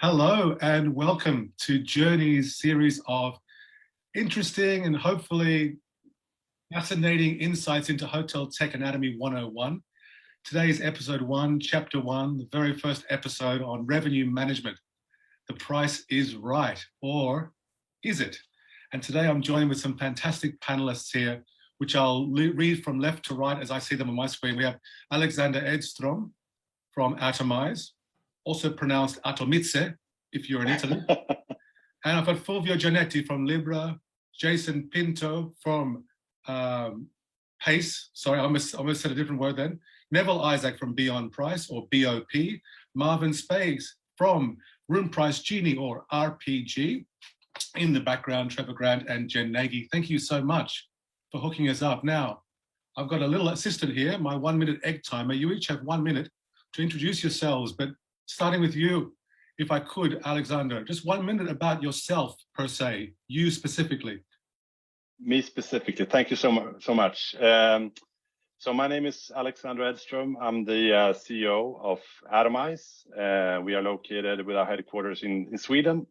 Hello and welcome to Journey's series of interesting and hopefully fascinating insights into Hotel Tech Anatomy 101. Today is episode 1, chapter 1, the very first episode on revenue management. The price is right, or is it? And today I'm joined with some fantastic panelists here, which I'll read from left to right as I see them on my screen. We have Alexander Edstrom from Atomize, also pronounced Atomize, if you're in Italy. And I've got Fulvio Giannetti from Libra, Jason Pinto from Pace. Sorry, I almost said a different word then. Neville Isaac from Beyond Price, or BOP. Marvin Space from Room Price Genie, or RPG. In the background, Trevor Grant and Jen Nagy. Thank you so much for hooking us up. Now, I've got a little assistant here, my 1 minute egg timer. You each have 1 minute to introduce yourselves, but starting with you, if I could, Alexander, just 1 minute about yourself per se, you specifically. Me specifically, thank you so much. So my name is Alexander Edstrom. I'm the CEO of Atomize. We are located with our headquarters in Sweden,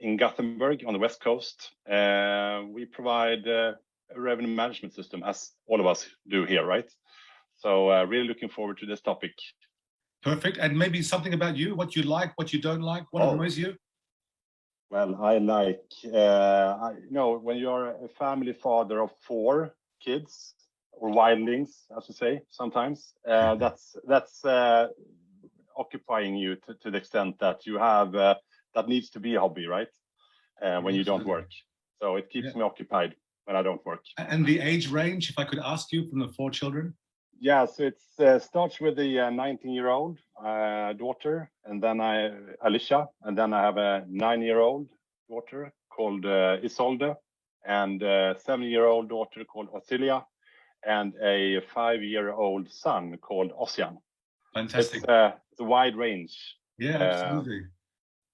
in Gothenburg on the West Coast. We provide a revenue management system, as all of us do here, right? So really looking forward to this topic. Perfect. And maybe something about you, what you like, what you don't like, what annoys you? Well, I like, when you're a family father of 4 kids, or wildlings, as you say, sometimes, that's occupying you to the extent that you have, that needs to be a hobby, right? When you don't work. So it keeps me occupied when I don't work. And the age range, if I could ask you, from the 4 children? Yeah, so it starts with the 19-year-old daughter, and then Alicia, and then I have a 9-year-old daughter called Isolde, and a 7-year-old daughter called Osilia, and a 5-year-old son called Ossian. Fantastic. It's a wide range. Yeah, absolutely.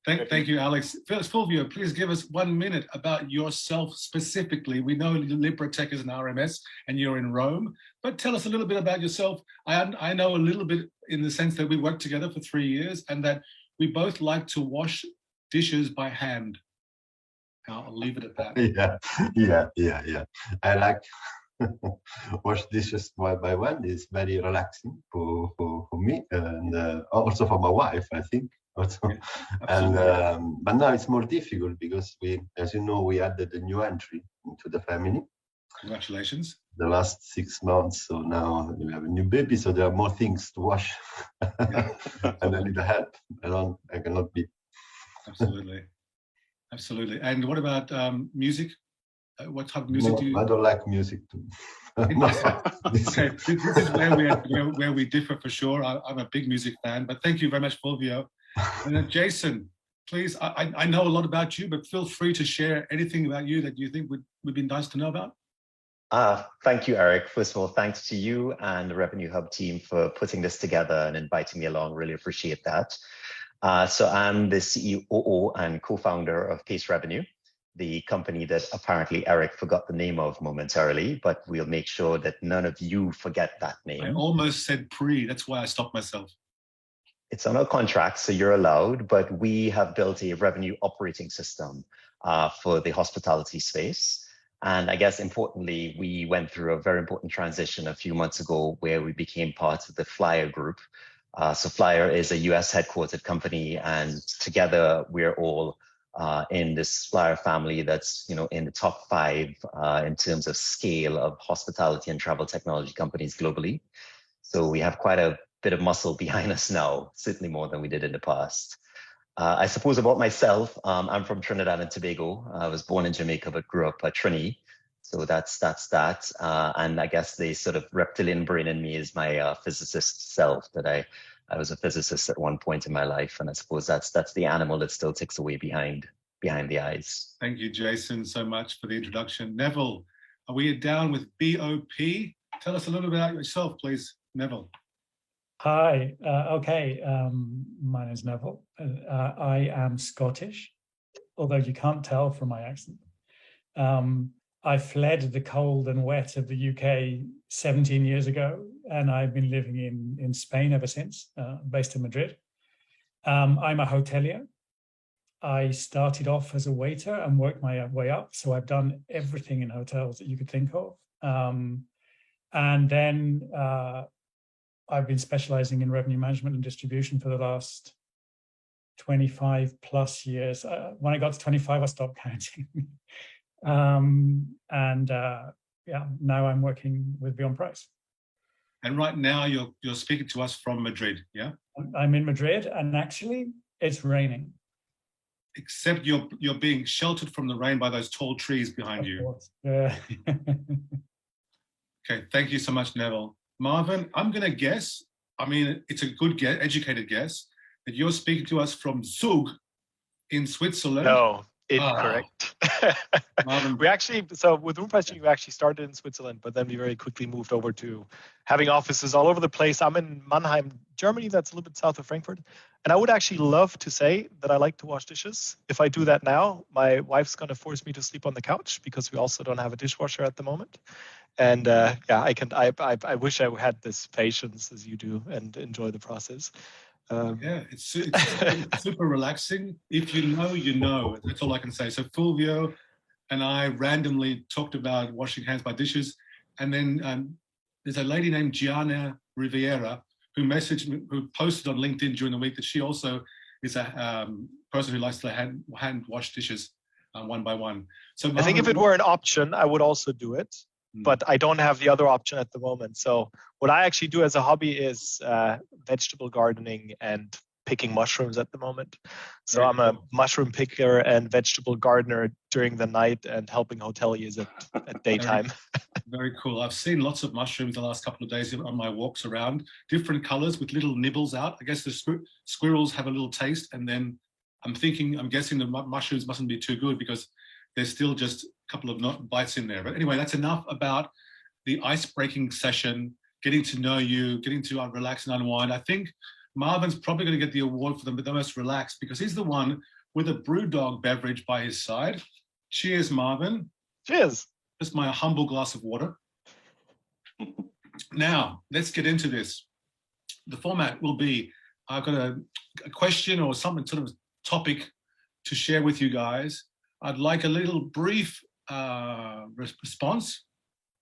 Thank you, Alex. First, Fulvio, please give us 1 minute about yourself specifically. We know Libra Tech is an RMS and you're in Rome, but tell us a little bit about yourself. I know a little bit in the sense that we worked together for 3 years and that we both like to wash dishes by hand. I'll leave it at that. Yeah. I like wash dishes one by one. It's very relaxing for me and also for my wife, I think. Also. Yeah, but now it's more difficult because as you know, we added a new entry into the family. Congratulations. The last 6 months, so now we have a new baby, so there are more things to wash. Yeah. And I need help. I cannot be. Absolutely. And what about music? What type of music do you? I don't like music too. Okay, this is where we differ for sure. I'm a big music fan, but thank you very much, Fulvio. And then Jason, please, I know a lot about you, but feel free to share anything about you that you think would be nice to know about. Thank you, Eric. First of all, thanks to you and the Revenue Hub team for putting this together and inviting me along. Really appreciate that. So I'm the CEO and co-founder of Pace Revenue, the company that apparently Eric forgot the name of momentarily, but we'll make sure that none of you forget that name. I almost said pre, that's why I stopped myself. It's on our contract, so you're allowed, but we have built a revenue operating system for the hospitality space. And I guess importantly, we went through a very important transition a few months ago where we became part of the Flyer group. So Flyer is a US headquartered company, and together we're all in this Flyer family that's in the top 5 in terms of scale of hospitality and travel technology companies globally. So we have quite a bit of muscle behind us now, certainly more than we did in the past. I suppose about myself, I'm from Trinidad and Tobago. I was born in Jamaica, but grew up at Trini. So that's that. And I guess the sort of reptilian brain in me is my physicist self, that I was a physicist at one point in my life. And I suppose that's the animal that still ticks away behind the eyes. Thank you, Jason, so much for the introduction. Neville, are we down with BOP? Tell us a little bit about yourself, please, Neville. Hi, okay, my name is Neville. I am Scottish, although you can't tell from my accent. I fled the cold and wet of the UK 17 years ago, and I've been living in Spain ever since, based in Madrid. I'm a hotelier. I started off as a waiter and worked my way up. So I've done everything in hotels that you could think of. And then I've been specializing in revenue management and distribution for the last 25 plus years. When I got to 25, I stopped counting. Yeah, now I'm working with Beyond Price. And right now you're speaking to us from Madrid, yeah? I'm in Madrid, and actually it's raining. Except you're being sheltered from the rain by those tall trees behind you. Yeah. Okay, thank you so much, Neville. Marvin, I'm going to guess, I mean, it's a good guess, educated guess, that you're speaking to us from Zug in Switzerland. No, incorrect. Marvin. We actually, so with Room Pricing, we actually started in Switzerland, but then we very quickly moved over to having offices all over the place. I'm in Mannheim, Germany, that's a little bit south of Frankfurt. And I would actually love to say that I like to wash dishes. If I do that now, my wife's going to force me to sleep on the couch because we also don't have a dishwasher at the moment. And yeah, I wish I had this patience as you do and enjoy the process. Yeah, it's super relaxing. If you know, you know. That's all I can say. So Fulvio and I randomly talked about washing hands by dishes. And then there's a lady named Gianna Riviera who messaged me, who posted on LinkedIn during the week that she also is a person who likes to hand wash dishes one by one. So Marvin, I think if it were an option, I would also do it. But I don't have the other option at the moment. So what I actually do as a hobby is vegetable gardening and picking mushrooms at the moment. So I'm a mushroom picker and vegetable gardener during the night and helping hoteliers at daytime. Very cool. I've seen lots of mushrooms the last couple of days on my walks around, different colors with little nibbles out. I guess the squirrels have a little taste. And then I'm guessing the mushrooms mustn't be too good because there's still just a couple of bites in there. But anyway, that's enough about the ice-breaking session, getting to know you, getting to relax and unwind. I think Marvin's probably going to get the award for the most relaxed because he's the one with a BrewDog beverage by his side. Cheers, Marvin. Cheers. Just my humble glass of water. Now, let's get into this. The format will be, I've got a question or something, sort of topic to share with you guys. I'd like a little brief response,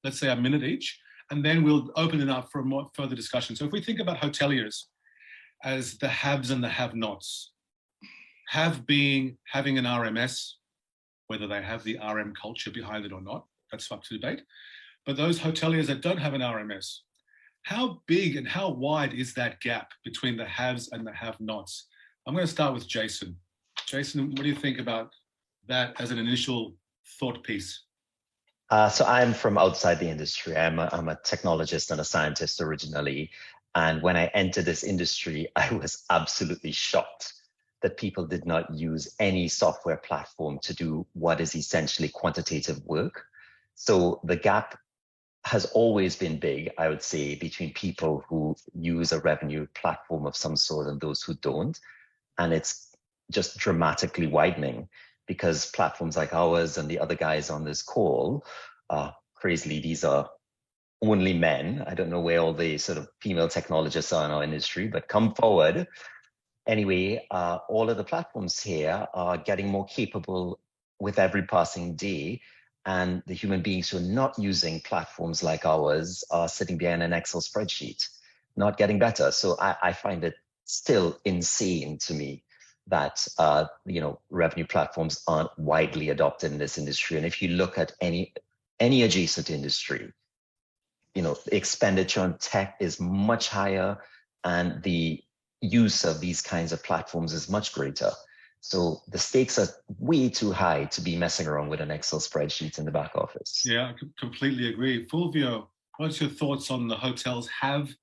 let's say a minute each, and then we'll open it up for more further discussion. So if we think about hoteliers as the haves and the have-nots, have being having an RMS, whether they have the RM culture behind it or not, that's up to debate. But those hoteliers that don't have an RMS, how big and how wide is that gap between the haves and the have-nots? I'm going to start with Jason. Jason, what do you think about that as an initial thought piece? So I'm from outside the industry. I'm a technologist and a scientist originally. And when I entered this industry, I was absolutely shocked that people did not use any software platform to do what is essentially quantitative work. So the gap has always been big, I would say, between people who use a revenue platform of some sort and those who don't. And it's just dramatically widening, because platforms like ours and the other guys on this call, crazily, these are only men. I don't know where all the sort of female technologists are in our industry, but come forward. Anyway, all of the platforms here are getting more capable with every passing day. And the human beings who are not using platforms like ours are sitting behind an Excel spreadsheet, not getting better. So I find it still insane to me that revenue platforms aren't widely adopted in this industry. And if you look at any adjacent industry, the expenditure on tech is much higher and the use of these kinds of platforms is much greater. So the stakes are way too high to be messing around with an Excel spreadsheet in the back office. Yeah, I completely agree. Fulvio, what's your thoughts on the hotels having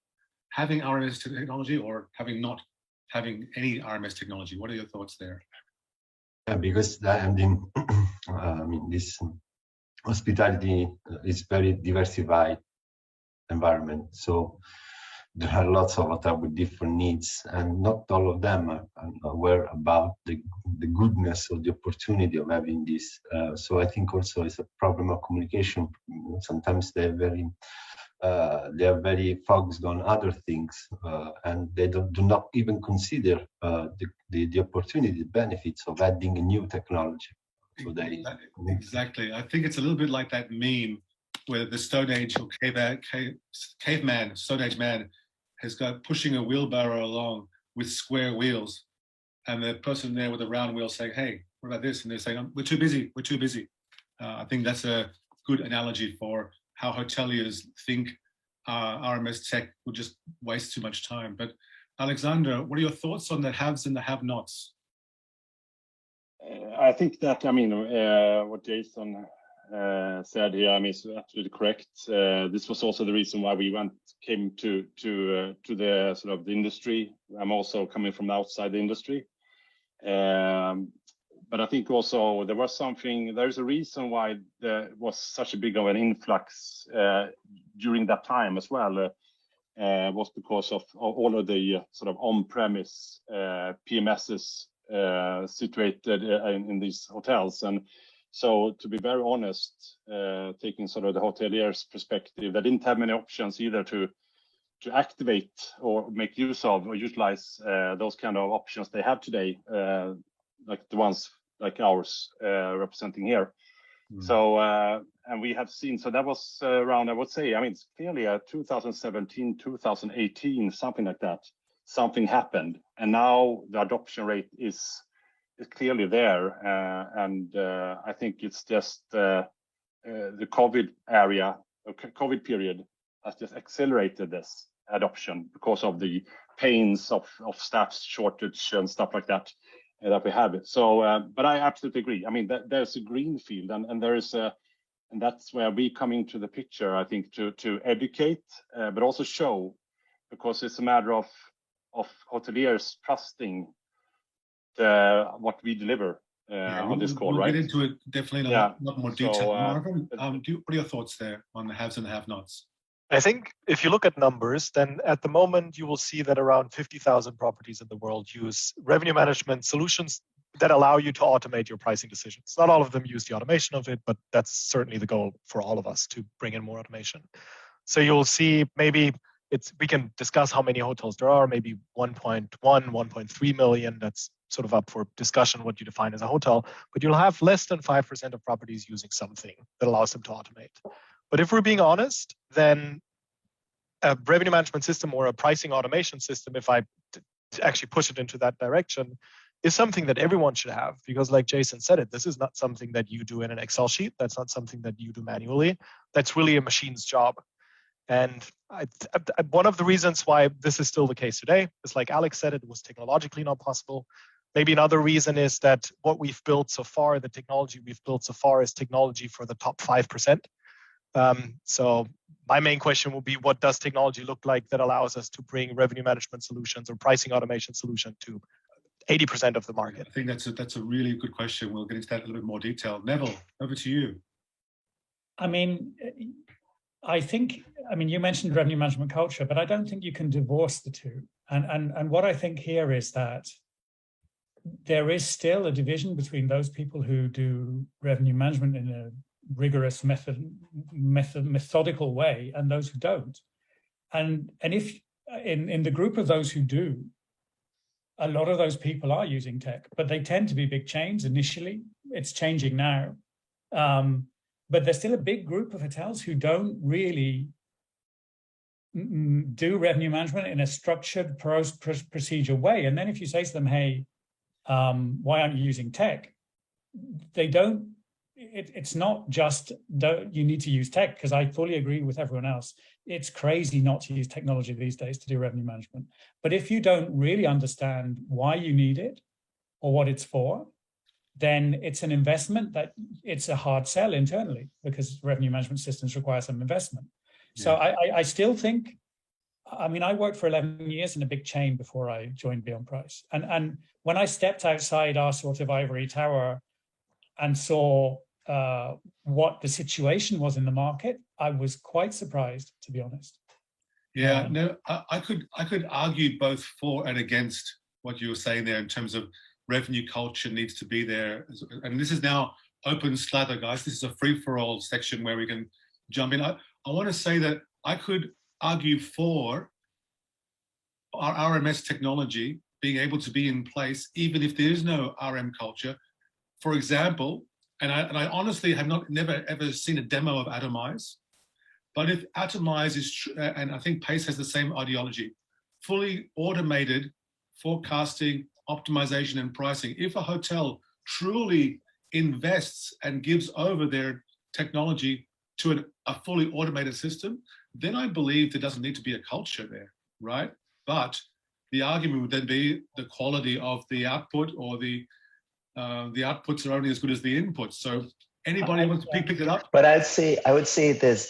RMS technology or not having any RMS technology? What are your thoughts there? Yeah, because this hospitality is very diversified environment. So there are lots of hotels with different needs, and not all of them are aware about the goodness or the opportunity of having this. So I think also it's a problem of communication. Sometimes they're very they are very focused on other things, and they do not even consider the opportunity, the benefits of adding a new technology. So exactly. I think it's a little bit like that meme where the Stone Age or caveman, Stone Age man, has got pushing a wheelbarrow along with square wheels, and the person there with a round wheel saying, "Hey, what about this?" And they're saying, "We're too busy. We're too busy." I think that's a good analogy for how hoteliers think RMS tech will just waste too much time. But Alexander, what are your thoughts on the haves and the have-nots? I think that, what Jason said here, is absolutely correct. This was also the reason why we came to the sort of the industry. I'm also coming from outside the industry. But I think also there's a reason why there was such a big of an influx during that time as well, was because of all of the sort of on-premise PMSs situated in these hotels. And so, to be very honest, taking sort of the hoteliers' perspective, they didn't have many options either to activate or make use of or utilize those kind of options they have today, like the ones like ours representing here. So, and we have seen, so that was around, I would say, it's clearly 2017, 2018, something like that. Something happened, and now the adoption rate is clearly there. And I think it's just the COVID period has just accelerated this adoption because of the pains of staff shortage and stuff like that that we have. So, but I absolutely agree. There's a green field, and there is and that's where we come into the picture, I think, to educate, but also show, because it's a matter of hoteliers trusting what we deliver on this call, we'll right? Get into it definitely in a lot more detail. So, Marvin, what are your thoughts there on the haves and the have-nots? I think if you look at numbers, then at the moment you will see that around 50,000 properties in the world use revenue management solutions that allow you to automate your pricing decisions. Not all of them use the automation of it, but that's certainly the goal for all of us, to bring in more automation. So you'll see maybe we can discuss how many hotels there are, maybe 1.1, 1.3 million. That's sort of up for discussion what you define as a hotel, but you'll have less than 5% of properties using something that allows them to automate. But if we're being honest, then a revenue management system or a pricing automation system, if I actually push it into that direction, is something that everyone should have, because like Jason said this is not something that you do in an Excel sheet. That's not something that you do manually. That's really a machine's job. And one of the reasons why this is still the case today is, like Alex said, it was technologically not possible. Maybe another reason is that what we've built so far, the technology we've built so far, is technology for the top 5%. So my main question will be, what does technology look like that allows us to bring revenue management solutions or pricing automation solution to 80% of the market? I think that's a really good question. We'll get into that in a little bit more detail. Neville, over to you. I think, you mentioned revenue management culture, but I don't think you can divorce the two. And what I think here is that there is still a division between those people who do revenue management in a rigorous methodical way and those who don't. And if in the group of those who do, a lot of those people are using tech, but they tend to be big chains initially. It's changing now. But there's still a big group of hotels who don't really do revenue management in a structured procedure way. And then if you say to them, hey, why aren't you using tech? They don't. It's not just you need to use tech, because I fully agree with everyone else. It's crazy not to use technology these days to do revenue management. But if you don't really understand why you need it or what it's for, then it's an investment that it's a hard sell internally, because revenue management systems require some investment. Yeah. So I still think, I worked for 11 years in a big chain before I joined Beyond Price. And when I stepped outside our sort of ivory tower and saw what the situation was in the market, I was quite surprised, to be honest. Yeah, no, I could argue both for and against what you were saying there in terms of revenue culture needs to be there. And this is now open slather, guys. This is a free-for-all section where we can jump in. I want to say that I could argue for our RMS technology being able to be in place, even if there is no RM culture. For example, and I honestly have never ever seen a demo of Atomize, but if Atomize is, and I think Pace has the same ideology, fully automated forecasting, optimization, and pricing. If a hotel truly invests and gives over their technology to a fully automated system, then I believe there doesn't need to be a culture there, right? But the argument would then be the quality of the output, or the outputs are only as good as the inputs. So anybody wants to pick it up? But I would say there's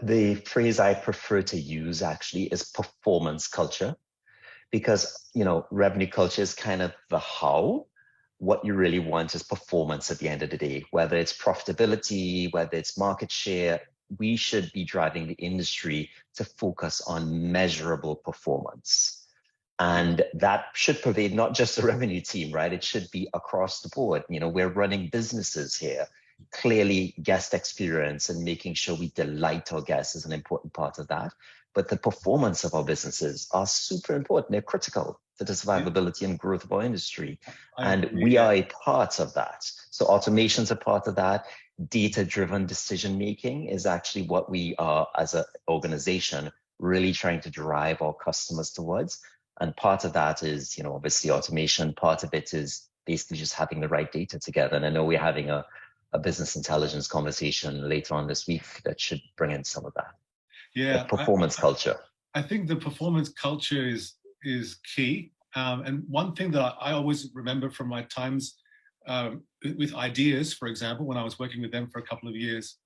the phrase I prefer to use actually is performance culture, because revenue culture is kind of the how. What you really want is performance at the end of the day, whether it's profitability, whether it's market share. We should be driving the industry to focus on measurable performance. And that should pervade not just the revenue team, right? It should be across the board. We're running businesses here. Clearly, guest experience and making sure we delight our guests is an important part of that. But the performance of our businesses are super important. They're critical to the survivability and growth of our industry. And we are a part of that. So automation's a part of that. Data-driven decision-making is actually what we are, as an organization, really trying to drive our customers towards. And part of that is, obviously automation. Part of it is basically just having the right data together. And I know we're having a business intelligence conversation later on this week that should bring in some of that. Yeah, the performance culture. I think the performance culture is key. And one thing that I always remember from my times with Ideas, for example, when I was working with them for a couple of years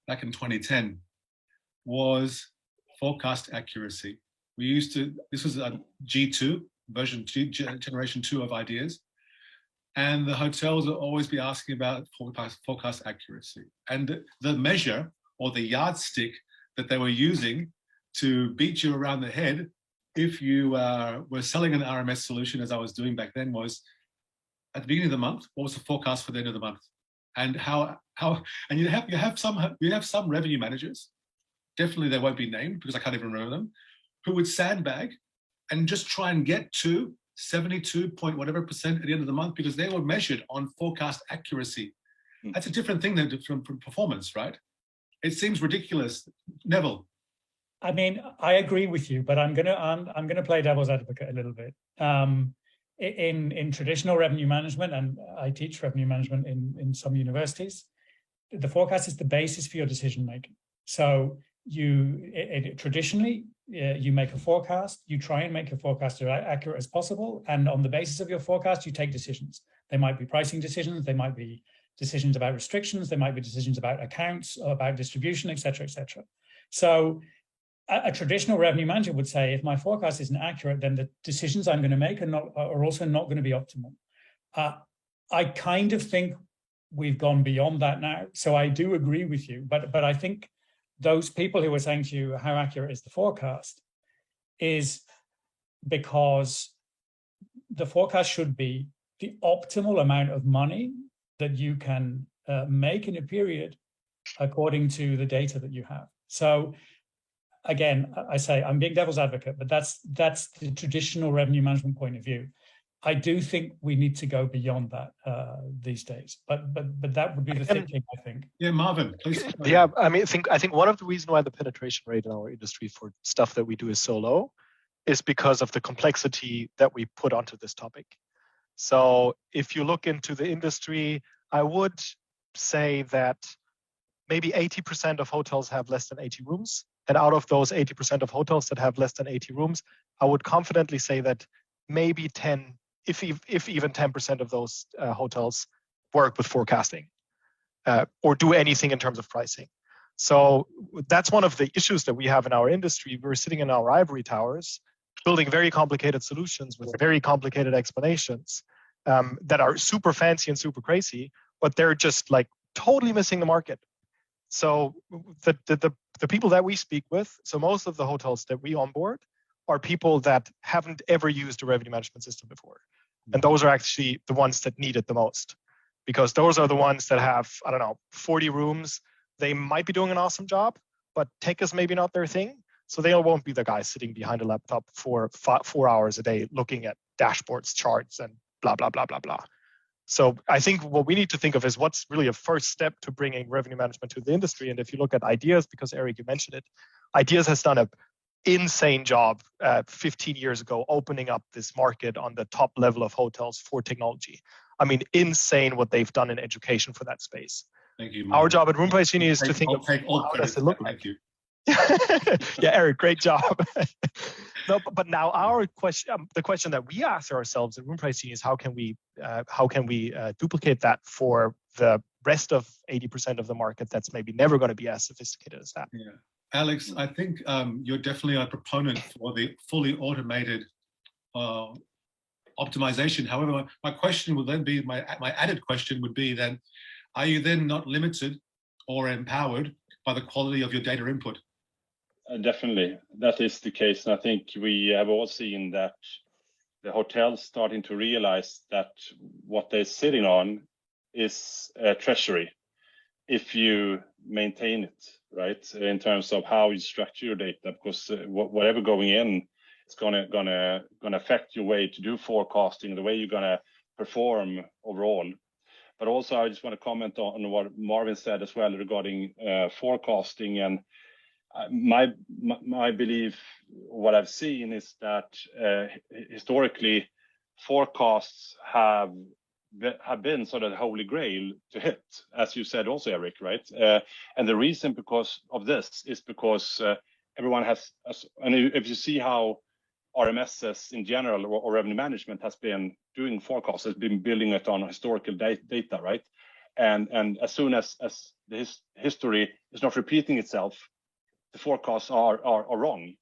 back in 2010, was forecast accuracy. We used to, this was a G2, version 2, generation 2 of Ideas. And the hotels will always be asking about forecast accuracy. And the measure, or the yardstick that they were using to beat you around the head if you were selling an RMS solution, as I was doing back then, was at the beginning of the month, what was the forecast for the end of the month? And and you have some revenue managers, definitely they won't be named because I can't even remember them, who would sandbag and just try and get to 72 point whatever percent at the end of the month because they were measured on forecast accuracy. That's a different thing than from performance, right? It seems ridiculous. Neville. I mean, I agree with you, but I'm gonna play devil's advocate a little bit. In traditional revenue management, and I teach revenue management in some universities, the forecast is the basis for your decision making. So traditionally, you make a forecast, you try and make your forecast as accurate as possible, and on the basis of your forecast, you take decisions. They might be pricing decisions, they might be decisions about restrictions, they might be decisions about accounts, or about distribution, et cetera, et cetera. So a traditional revenue manager would say, if my forecast isn't accurate, then the decisions I'm going to make are also not going to be optimal. I kind of think we've gone beyond that now. So I do agree with you, but I think those people who are saying to you, how accurate is the forecast, is because the forecast should be the optimal amount of money that you can make in a period according to the data that you have. So again, I say I'm being devil's advocate, but that's the traditional revenue management point of view. I do think we need to go beyond that these days, but that would be the thinking, I think. Yeah, Marvin, please. Yeah, I mean, I think one of the reasons why the penetration rate in our industry for stuff that we do is so low is because of the complexity that we put onto this topic. So if you look into the industry, I would say that maybe 80% of hotels have less than 80 rooms. And out of those 80% of hotels that have less than 80 rooms, I would confidently say that maybe 10, if even 10% of those hotels work with forecasting or do anything in terms of pricing. So that's one of the issues that we have in our industry. We're sitting in our ivory towers, building very complicated solutions with very complicated explanations that are super fancy and super crazy, but they're just like totally missing the market. So the people that we speak with, so most of the hotels that we onboard are people that haven't ever used a revenue management system before. And those are actually the ones that need it the most, because those are the ones that have, 40 rooms. They might be doing an awesome job, but tech is maybe not their thing. So they won't be the guys sitting behind a laptop for 4 hours a day looking at dashboards, charts, and blah, blah, blah, blah, blah. So I think what we need to think of is what's really a first step to bringing revenue management to the industry. And if you look at Ideas, because Eric, you mentioned it, Ideas has done an insane job 15 years ago opening up this market on the top level of hotels for technology. I mean, insane what they've done in education for that space. Thank you, Our job at Room Price Genie is to think I'll of take all how credit. does it look like. Thank you. Yeah, Eric, great job. No, but now our question, the question that we ask ourselves at Room Price Genie is how can we duplicate that for the rest of 80% of the market that's maybe never going to be as sophisticated as that? Yeah, Alex, I think you're definitely a proponent for the fully automated optimization. However, my question would then be, my added question would be then, are you then not limited or empowered by the quality of your data input? Definitely, that is the case. And I think we have all seen that the hotels starting to realize that what they're sitting on is a treasury if you maintain it, right? In terms of how you structure your data, because whatever going in, it's gonna affect your way to do forecasting, the way you're gonna perform overall. But also, I just want to comment on what Marvin said as well regarding forecasting. And my belief, what I've seen is that historically, forecasts have been sort of the holy grail to hit, as you said also, Eric, right? And the reason because of this is because everyone has, and if you see how RMSs in general or revenue management has been doing forecasts, has been building it on historical data, right? And as soon as the history is not repeating itself, the forecasts are wrong,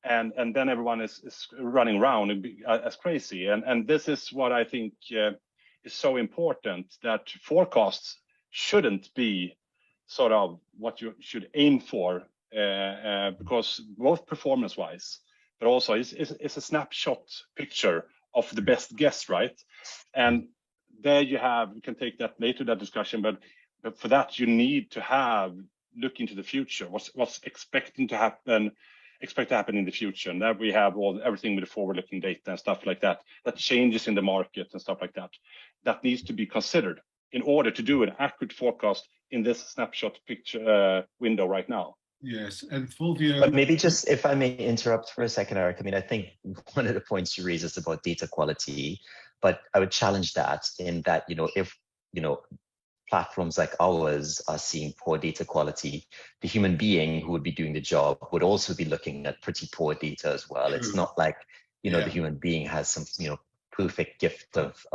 and then everyone is running around as crazy. And this is what I think is so important, that forecasts shouldn't be sort of what you should aim for, because both performance-wise, but also it's a snapshot picture of the best guess, right? And there you can take that later, that discussion, but for that you need to look into the future, what's expected to happen in the future. And there we have everything with the forward-looking data and stuff like that changes in the market and stuff like that needs to be considered in order to do an accurate forecast in this snapshot picture window right now. Yes, and Fulvio. But maybe just, if I may interrupt for a second, Eric, I mean, I think one of the points you raise is about data quality, but I would challenge that in that, if, platforms like ours are seeing poor data quality, the human being who would be doing the job would also be looking at pretty poor data as well. True. It's not like, the human being has some, perfect gift of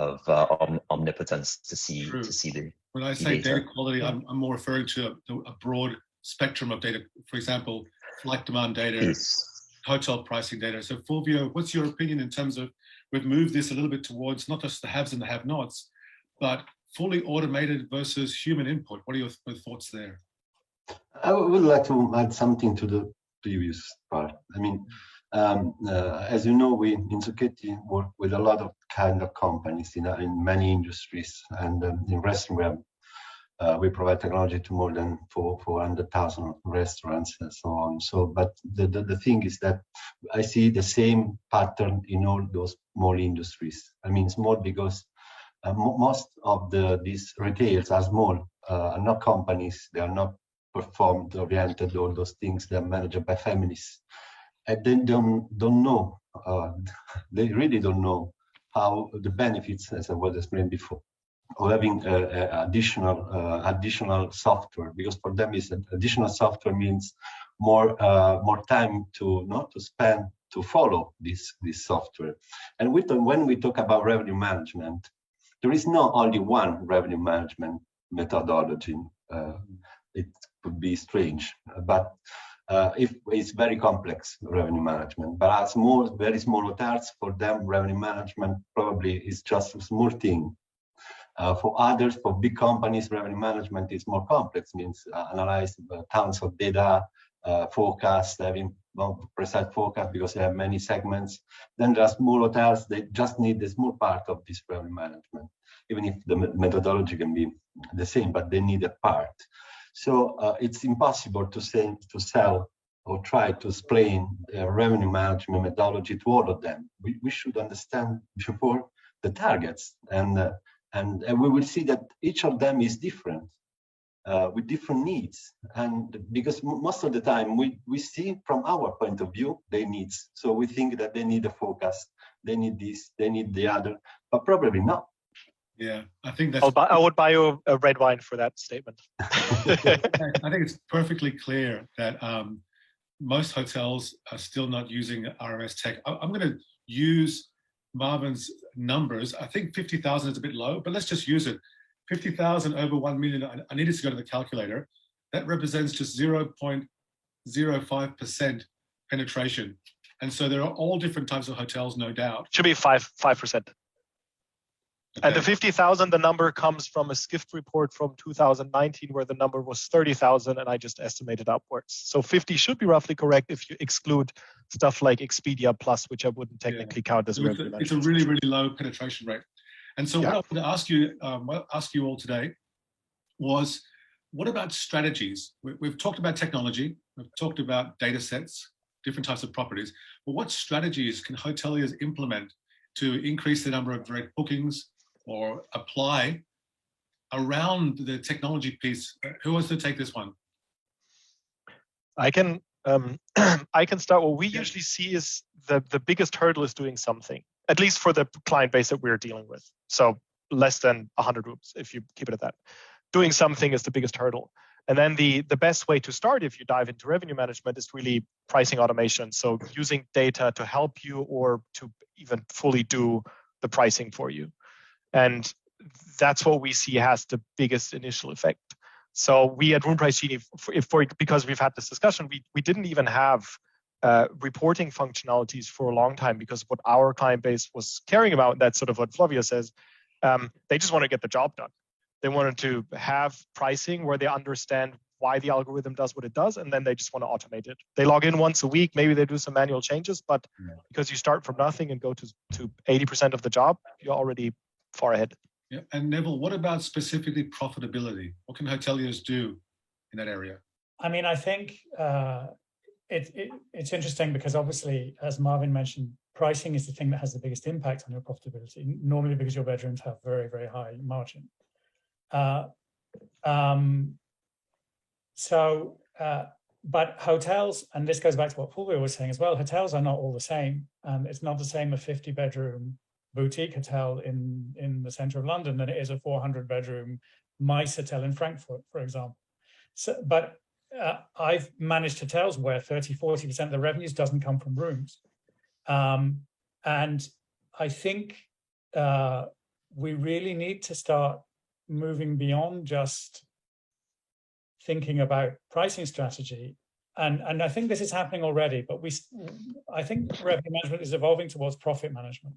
omnipotence to see the. When I say data quality, I'm more referring to a broad spectrum of data. For example, flight demand data, hotel pricing data. So Fulvio, what's your opinion in terms of, we've moved this a little bit towards not just the haves and the have-nots, but fully automated versus human input? What are your thoughts there? I would like to add something to the previous part. I mean, as you know, we in Zucchetti work with a lot of kind of companies in many industries, and in restaurant we provide technology to more than 400,000 restaurants and so on. So, but the thing is that I see the same pattern in all those small industries. I mean, small because most of these retailers are small, are not companies. They are not performed oriented. All those things, they are managed by families, and they don't know. They really don't know how the benefits, as I was explained before, of having additional software. Because for them, additional software means more time to spend to follow this software. And when we talk about revenue management, there is not only one revenue management methodology. It could be strange, but if it's very complex revenue management. But as very small hotels, for them, revenue management probably is just a small thing. For others, for big companies, revenue management is more complex. Means analyze tons of data, forecast, having precise forecast because they have many segments. Then there are small hotels, they just need a small part of this revenue management, even if the methodology can be the same, but they need a part. So it's impossible to sell or try to explain revenue management methodology to all of them. We should understand before the targets, and we will see that each of them is different, with different needs. And because most of the time we see from our point of view their needs, so we think that they need a focus, they need this, they need the other, but probably not. Yeah, I think that's. I would buy you a red wine for that statement. I think it's perfectly clear that most hotels are still not using RMS tech. I'm going to use Marvin's numbers. I think 50,000 is a bit low, but let's just use it. 50,000 over 1 million. I needed to go to the calculator. That represents just 0.05% penetration. And so there are all different types of hotels, no doubt. Should be 5%. Okay. And the 50,000, the number comes from a Skift report from 2019 where the number was 30,000 and I just estimated upwards. So 50 should be roughly correct if you exclude stuff like Expedia Plus, which I wouldn't technically count as revenue management. It's a really, really low penetration rate. And so what I want to ask you all today was, what about strategies? We've talked about technology, we've talked about data sets, different types of properties, but what strategies can hoteliers implement to increase the number of direct bookings or apply around the technology piece? Who wants to take this one? I can start. What we usually see is the biggest hurdle is doing something, at least for the client base that we're dealing with. So less than 100 rooms, if you keep it at that. Doing something is the biggest hurdle. And then the best way to start, if you dive into revenue management, is really pricing automation. So using data to help you or to even fully do the pricing for you. And that's what we see has the biggest initial effect. So we at Room Price Genie, because we've had this discussion, we didn't even have reporting functionalities for a long time, because what our client base was caring about, and that's sort of what Flavia says, they just want to get the job done. They wanted to have pricing where they understand why the algorithm does what it does, and then they just want to automate it. They log in once a week, maybe they do some manual changes, but because you start from nothing and go to 80% of the job, you're already far ahead. Yeah. And Neville, what about specifically profitability? What can hoteliers do in that area? I mean, I think it's interesting because obviously, as Marvin mentioned, pricing is the thing that has the biggest impact on your profitability, normally because your bedrooms have very, very high margin. But hotels, and this goes back to what Fulvio was saying as well, hotels are not all the same. It's not the same a 50-bedroom boutique hotel in the center of London than it is a 400-bedroom MICE hotel in Frankfurt, for example. So, but I've managed hotels where 30-40% of the revenues doesn't come from rooms. And I think we really need to start moving beyond just thinking about pricing strategy. And I think this is happening already, but I think revenue management is evolving towards profit management.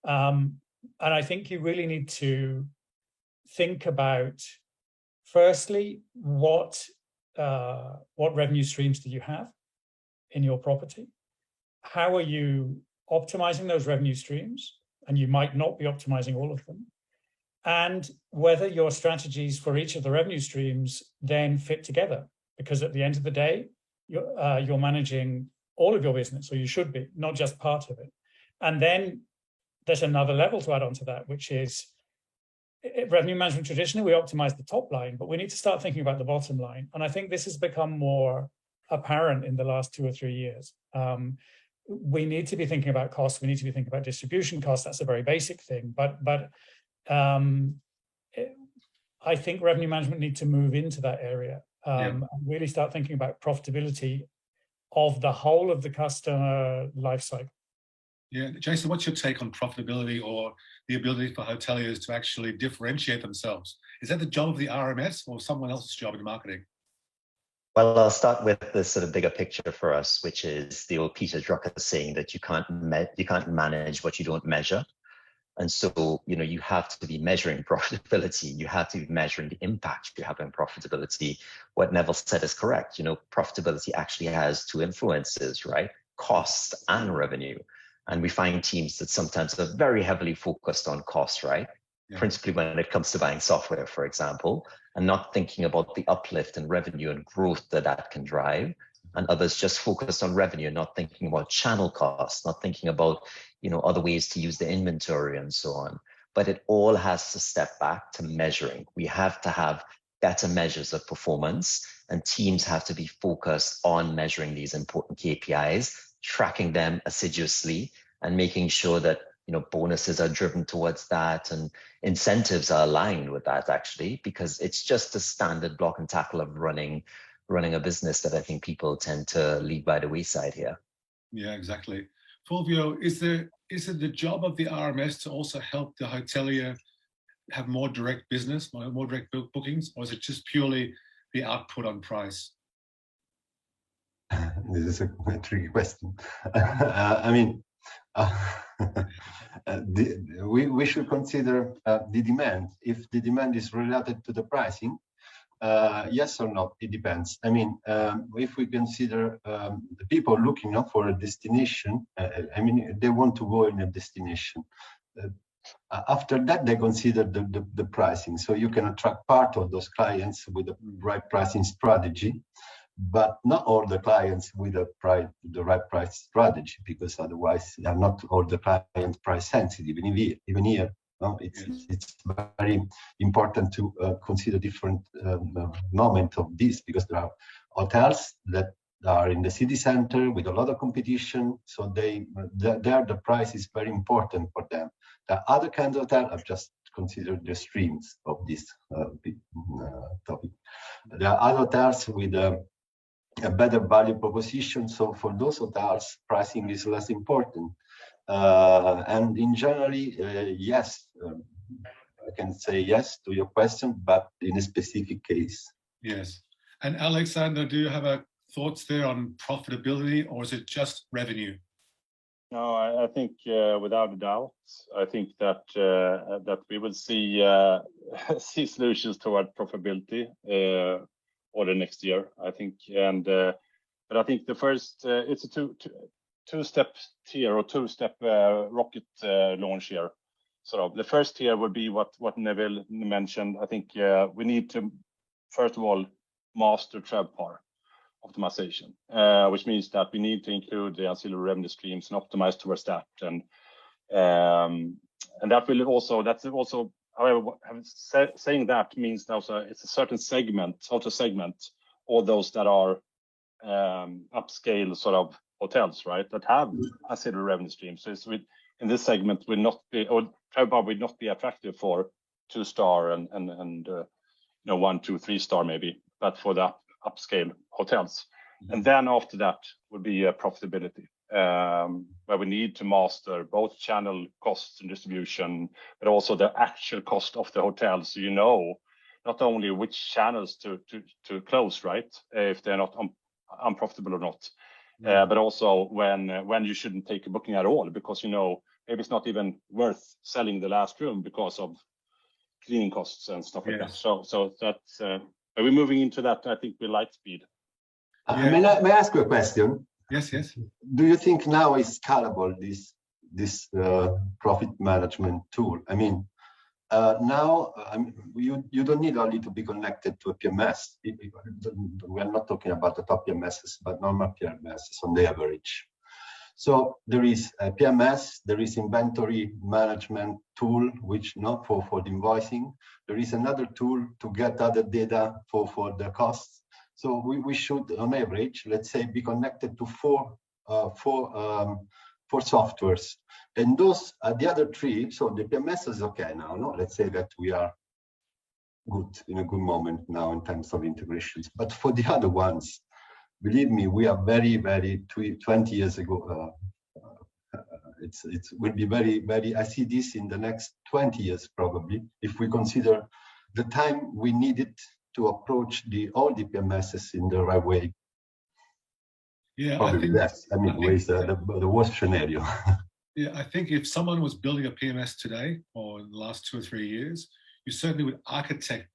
And I think you really need to think about, firstly, what revenue streams do you have in your property? How are you optimizing those revenue streams? And you might not be optimizing all of them. And whether your strategies for each of the revenue streams then fit together. Because at the end of the day, you're managing all of your business, or you should be, not just part of it. And then there's another level to add on to that, which is revenue management. Traditionally, we optimize the top line, but we need to start thinking about the bottom line. And I think this has become more apparent in the last 2 or 3 years. We need to be thinking about costs. We need to be thinking about distribution costs. That's a very basic thing. But I think revenue management needs to move into that area and really start thinking about profitability of the whole of the customer life cycle. Yeah, Jason, what's your take on profitability or the ability for hoteliers to actually differentiate themselves? Is that the job of the RMS or someone else's job in marketing? Well, I'll start with the sort of bigger picture for us, which is the old Peter Drucker saying that you can't manage what you don't measure. And so, you have to be measuring profitability. You have to be measuring the impact you have on profitability. What Neville said is correct. Profitability actually has 2 influences, right? Cost and revenue. And we find teams that sometimes are very heavily focused on cost, right? principally when it comes to buying software, for example, and not thinking about the uplift in revenue and growth that that can drive. And others just focused on revenue, not thinking about channel costs, not thinking about, other ways to use the inventory and so on. But it all has to step back to measuring. We have to have better measures of performance, and teams have to be focused on measuring these important KPIs, tracking them assiduously, and making sure that bonuses are driven towards that and incentives are aligned with that, actually, because it's just a standard block and tackle of running a business that I think people tend to leave by the wayside here. Yeah, exactly. Fulvio, is it the job of the RMS to also help the hotelier have more direct business, more direct bookings, or is it just purely the output on price? This is a tricky question. We should consider the demand. If the demand is related to the pricing, yes or no, it depends. If we consider the people looking for a destination, they want to go in a destination. After that, they consider the pricing. So you can attract part of those clients with the right pricing strategy, but not all the clients with the right price strategy, because otherwise they are not all the clients price sensitive. Even here, it's very important to consider different moments of this, because there are hotels that are in the city center with a lot of competition, so there the price is very important for them. The other kinds of hotels are just considered the streams of this topic. There are other hotels with a better value proposition, so for those hotels, pricing is less important. And in generally, yes, I can say yes to your question, but in a specific case. Yes. And Alexander, do you have thoughts there on profitability, or is it just revenue? No, I think without a doubt, I think that we will see see solutions toward profitability or the next year. I think, but I think the first it's a two-step tier or two-step rocket launch here. So the first tier would be what Neville mentioned. I think we need to first of all master TRevPAR optimization, which means that we need to include the ancillary revenue streams and optimize towards that, and that will also, that's also, however, saying that means also it's a certain segment, how to segment all those that are upscale sort of hotels, right, that have ancillary revenue streams. So it's in this segment will not be, or TRevPAR will not be attractive for 2-star and 1, 2, 3-star maybe, but for the upscale hotels. And then after that would be profitability, where we need to master both channel costs and distribution, but also the actual cost of the hotel. So not only which channels to close, right, if they're not unprofitable or not, but also when you shouldn't take a booking at all, because maybe it's not even worth selling the last room because of cleaning costs and stuff like that. So that's are we moving into that? I think with Lightspeed. May I ask you a question? Yes. Do you think now is scalable this profit management tool? Now you don't need only to be connected to a PMS. We are not talking about the top PMSs, but normal PMSs on the average. So there is a PMS, there is inventory management tool, which not for the invoicing. There is another tool to get other data for the costs. So we should, on average, let's say, be connected to four softwares. And those are the other three. So the PMS is okay now. No, let's say that we are good in a good moment now in terms of integrations. But for the other ones, believe me, we are very, very 20 years ago. It will be very, very. I see this in the next 20 years probably, if we consider the time we needed to approach all the PMSs in the right way. Yeah, probably less. The worst scenario. Yeah, I think if someone was building a PMS today or in the last 2 or 3 years, you certainly would architect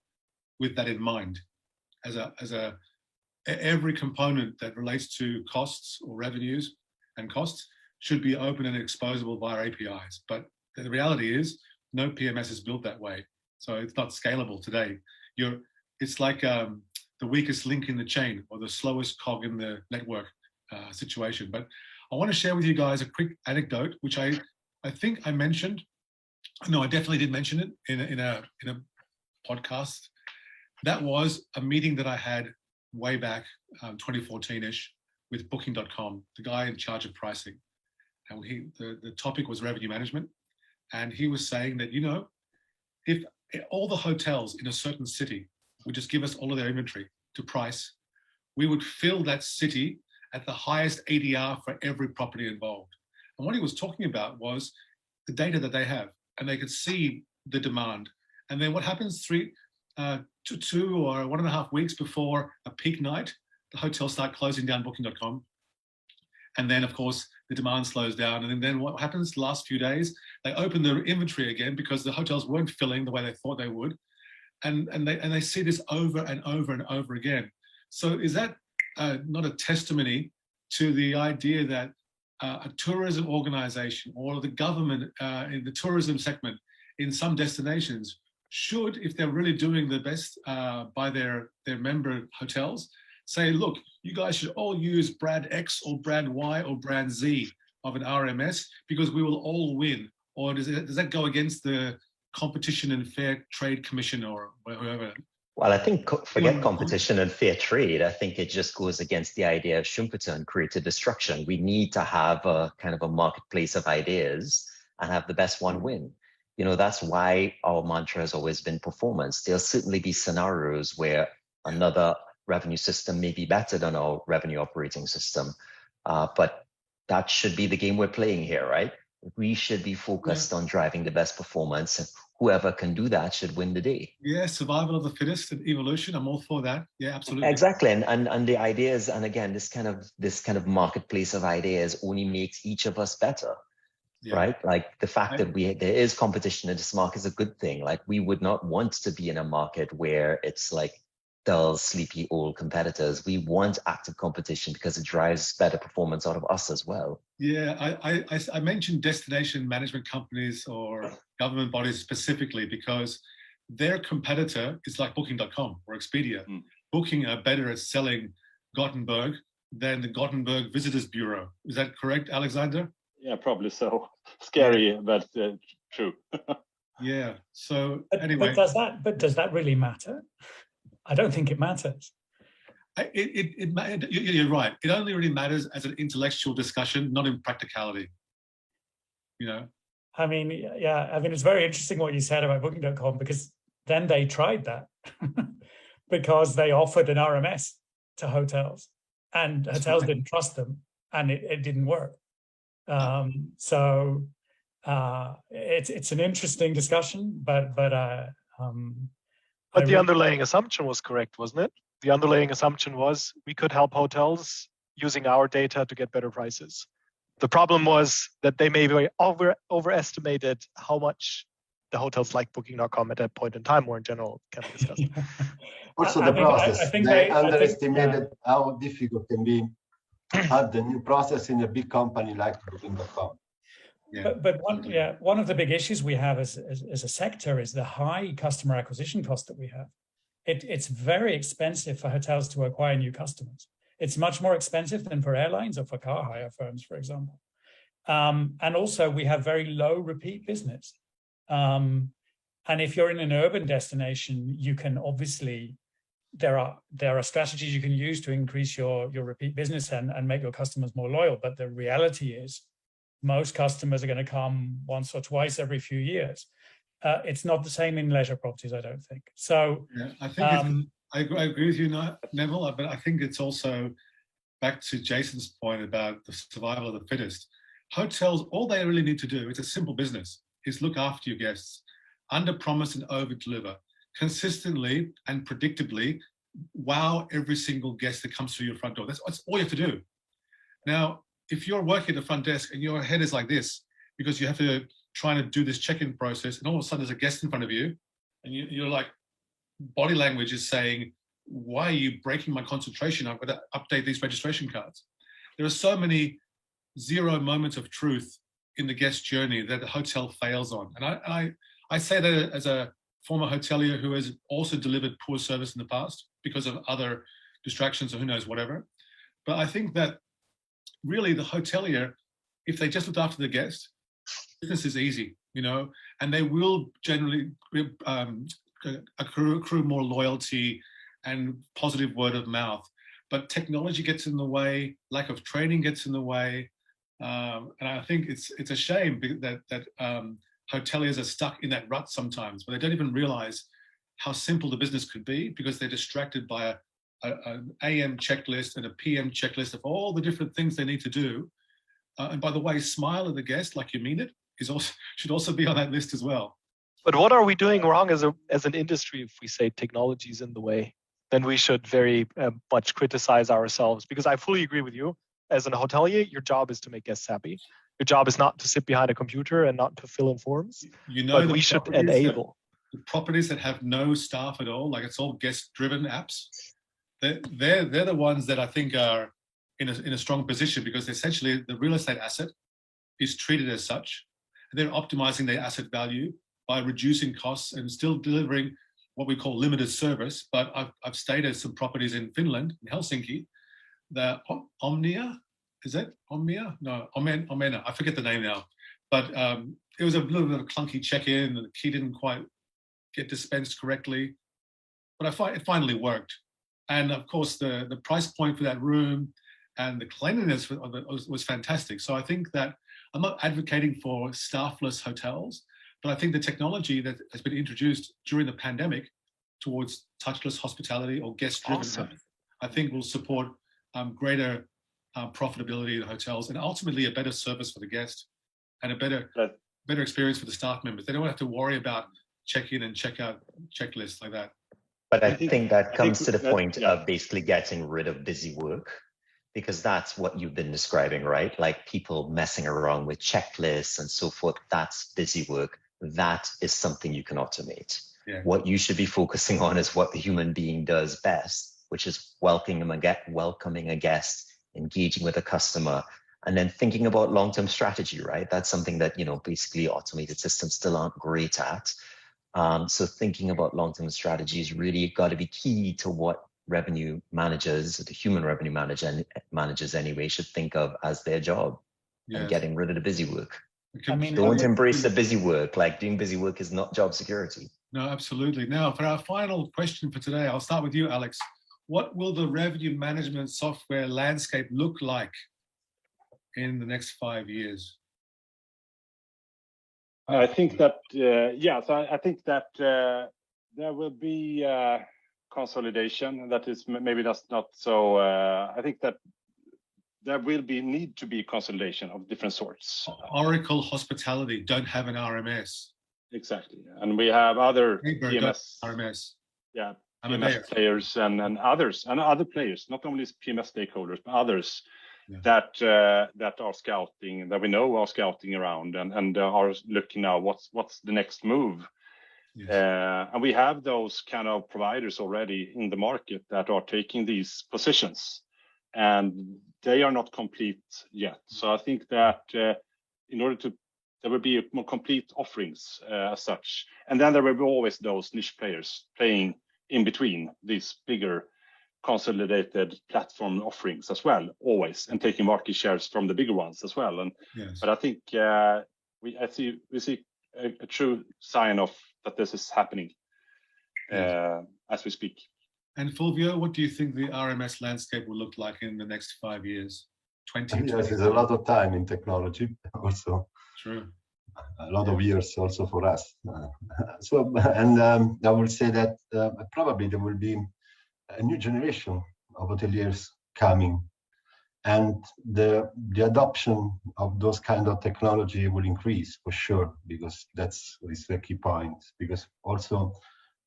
with that in mind, as every component that relates to costs or revenues and costs should be open and exposable via APIs. But the reality is no PMS is built that way. So it's not scalable today. It's like the weakest link in the chain or the slowest cog in the network situation. But I want to share with you guys a quick anecdote, which I think I mentioned. No, I definitely did mention it in a podcast. That was a meeting that I had way back 2014-ish with Booking.com, the guy in charge of pricing. And the topic was revenue management. And he was saying that, if all the hotels in a certain city would just give us all of their inventory to price, we would fill that city at the highest ADR for every property involved. And what he was talking about was the data that they have, and they could see the demand. And then what happens 2 or 1.5 weeks before a peak night, the hotels start closing down Booking.com. And then, of course, the demand slows down. And then what happens the last few days, they open their inventory again because the hotels weren't filling the way they thought they would. And they see this over and over and over again. So is that not a testimony to the idea that a tourism organization or the government in the tourism segment in some destinations should, if they're really doing the best by their member hotels, say, look, you guys should all use brand X or brand Y or brand Z of an RMS because we will all win? Or does that go against the Competition and Fair Trade Commission or whoever? Well, I think forget competition and fair trade. I think it just goes against the idea of Schumpeter and creative destruction. We need to have a kind of a marketplace of ideas and have the best one win. That's why our mantra has always been performance. There'll certainly be scenarios where another revenue system may be better than our revenue operating system. But that should be the game we're playing here, right? We should be focused on driving the best performance, and whoever can do that should win the day. Yeah, survival of the fittest and evolution. I'm all for that. Yeah, absolutely. Exactly. And the ideas, and again, this kind of marketplace of ideas only makes each of us better. Yeah. Right? Like the fact that there is competition in this market is a good thing. Like we would not want to be in a market where it's like dull, sleepy old competitors. We want active competition because it drives better performance out of us as well. Yeah, I mentioned destination management companies or government bodies specifically because their competitor is like Booking.com or Expedia. Booking are better at selling Gothenburg than the Gothenburg Visitors Bureau. Is that correct, Alexander? Yeah, probably so. Scary, but true. Yeah. So anyway, but does that really matter? I don't think it matters. You're right. It only really matters as an intellectual discussion, not in practicality. I mean, it's very interesting what you said about Booking.com because then they tried that because they offered an RMS to hotels and hotels didn't trust them and it didn't work. So it's an interesting discussion, but the underlying assumption was correct, wasn't it? The underlying assumption was we could help hotels using our data to get better prices. The problem was that they maybe overestimated how much the hotels like Booking.com at that point in time, or in general, can we discuss? Also the process. They underestimated how difficult it can be to have the new process in a big company like Booking.com. Yeah. But one of the big issues we have as a sector is the high customer acquisition cost that we have. It's very expensive for hotels to acquire new customers. It's much more expensive than for airlines or for car hire firms, for example. And also we have very low repeat business. And if you're in an urban destination, you can obviously, there are strategies you can use to increase your repeat business and make your customers more loyal. But the reality is most customers are going to come once or twice every few years. It's not the same in leisure properties, I don't think. So yeah, I think I agree with you, Neville, but I think it's also back to Jason's point about the survival of the fittest. Hotels, all they really need to do, it's a simple business, is look after your guests, under promise and over deliver, consistently and predictably wow every single guest that comes through your front door. That's all you have to do. Now, if you're working at the front desk and your head is like this, because you have to try to do this check-in process, and all of a sudden there's a guest in front of you, and you're like, body language is saying, why are you breaking my concentration? I've got to update these registration cards. There are so many zero moments of truth in the guest journey that the hotel fails on. And I say that as a former hotelier who has also delivered poor service in the past because of other distractions or who knows whatever. But I think that really the hotelier, if they just look after the guest, business is easy, you know, and they will generally accrue more loyalty and positive word of mouth. But technology gets in the way, lack of training gets in the way, and I think it's a shame that hoteliers are stuck in that rut sometimes, where they don't even realize how simple the business could be because they're distracted by an AM checklist and a PM checklist of all the different things they need to do. And by the way, smile at the guest like you mean it should also be on that list as well. But what are we doing wrong as an industry if we say technology is in the way? Then we should very much criticize ourselves, because I fully agree with you. As an hotelier, your job is to make guests happy. Your job is not to sit behind a computer and not to fill in forms. You know, but we should enable the properties that have no staff at all, like it's all guest-driven apps. They're the ones that I think are in a strong position, because essentially the real estate asset is treated as such. And they're optimizing their asset value by reducing costs and still delivering what we call limited service. But I've stayed at some properties in Finland, in Helsinki, the Omnia, is it Omnia? No, Omena, I forget the name now. But it was a little bit of a clunky check-in, and the key didn't quite get dispensed correctly. But it finally worked. And of course, the price point for that room and the cleanliness was fantastic. So I think that I'm not advocating for staffless hotels, but I think the technology that has been introduced during the pandemic towards touchless hospitality or guest-driven, I think will support greater profitability in the hotels, and ultimately a better service for the guest and a better experience for the staff members. They don't have to worry about check-in and check-out checklists like that. But I think that comes to the point of basically getting rid of busy work, because that's what you've been describing, right? Like people messing around with checklists and so forth. That's busy work. That is something you can automate. Yeah. What you should be focusing on is what the human being does best, which is welcoming a guest, engaging with a customer, and then thinking about long-term strategy, right? That's something that, basically automated systems still aren't great at. So thinking about long-term strategies really got to be key to what revenue managers, the human revenue managers anyway, should think of as their job. Yes. And getting rid of the busy work. Don't embrace the busy work. Like doing busy work is not job security. No, absolutely. Now, for our final question for today, I'll start with you, Alex. What will the revenue management software landscape look like in the next 5 years? I think that, I think that there will be consolidation. That is maybe that's not so. I think that there will need to be consolidation of different sorts. Oracle Hospitality don't have an RMS. Exactly, and we have other PMS RMS. Yeah, PMS players and others and other players, not only PMS stakeholders but others. Yeah. That are scouting, that we know are scouting around and are looking now what's the next move. Yes. And we have those kind of providers already in the market that are taking these positions, and they are not complete yet. So I think that in order to, there will be more complete offerings as such, and then there will be always those niche players playing in between these bigger consolidated platform offerings as well, always, and taking market shares from the bigger ones as well. And yes. But I think we see a true sign of that this is happening as we speak. And Fulvio, what do you think the RMS landscape will look like in the next 5 years? 20 years? Yes, there's a lot of time in technology also. True. A lot of years also for us. I would say that probably there will be a new generation of hoteliers coming, and the adoption of those kind of technology will increase for sure, because that's the key point. Because also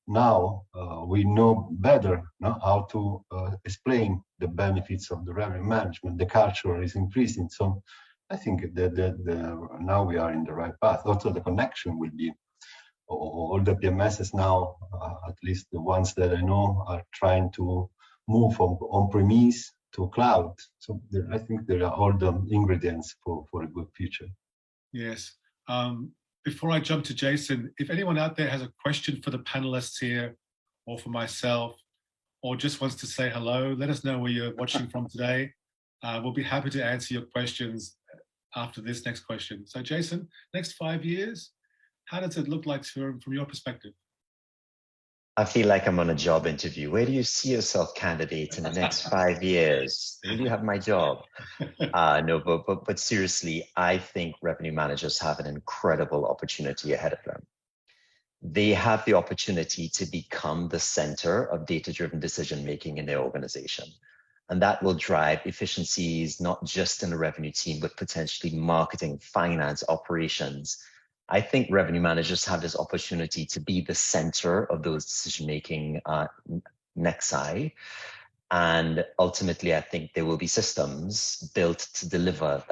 now we know better how to explain the benefits of the revenue management. The culture is increasing, so I think that now we are in the right path. Also, the connection will be. All the PMSs now, at least the ones that I know, are trying to move from on-premise to cloud. So I think there are all the ingredients for a good future. Yes. before I jump to Jason, if anyone out there has a question for the panelists here or for myself, or just wants to say hello, let us know where you're watching from today. We'll be happy to answer your questions after this next question. So Jason, next 5 years, how does it look like from your perspective? I feel like I'm on a job interview. Where do you see yourself, candidate, in the next 5 years? Will you have my job? No, but seriously, I think revenue managers have an incredible opportunity ahead of them. They have the opportunity to become the center of data-driven decision-making in their organization. And that will drive efficiencies, not just in the revenue team, but potentially marketing, finance, operations. I think revenue managers have this opportunity to be the center of those decision-making nexi. And ultimately, I think there will be systems built to deliver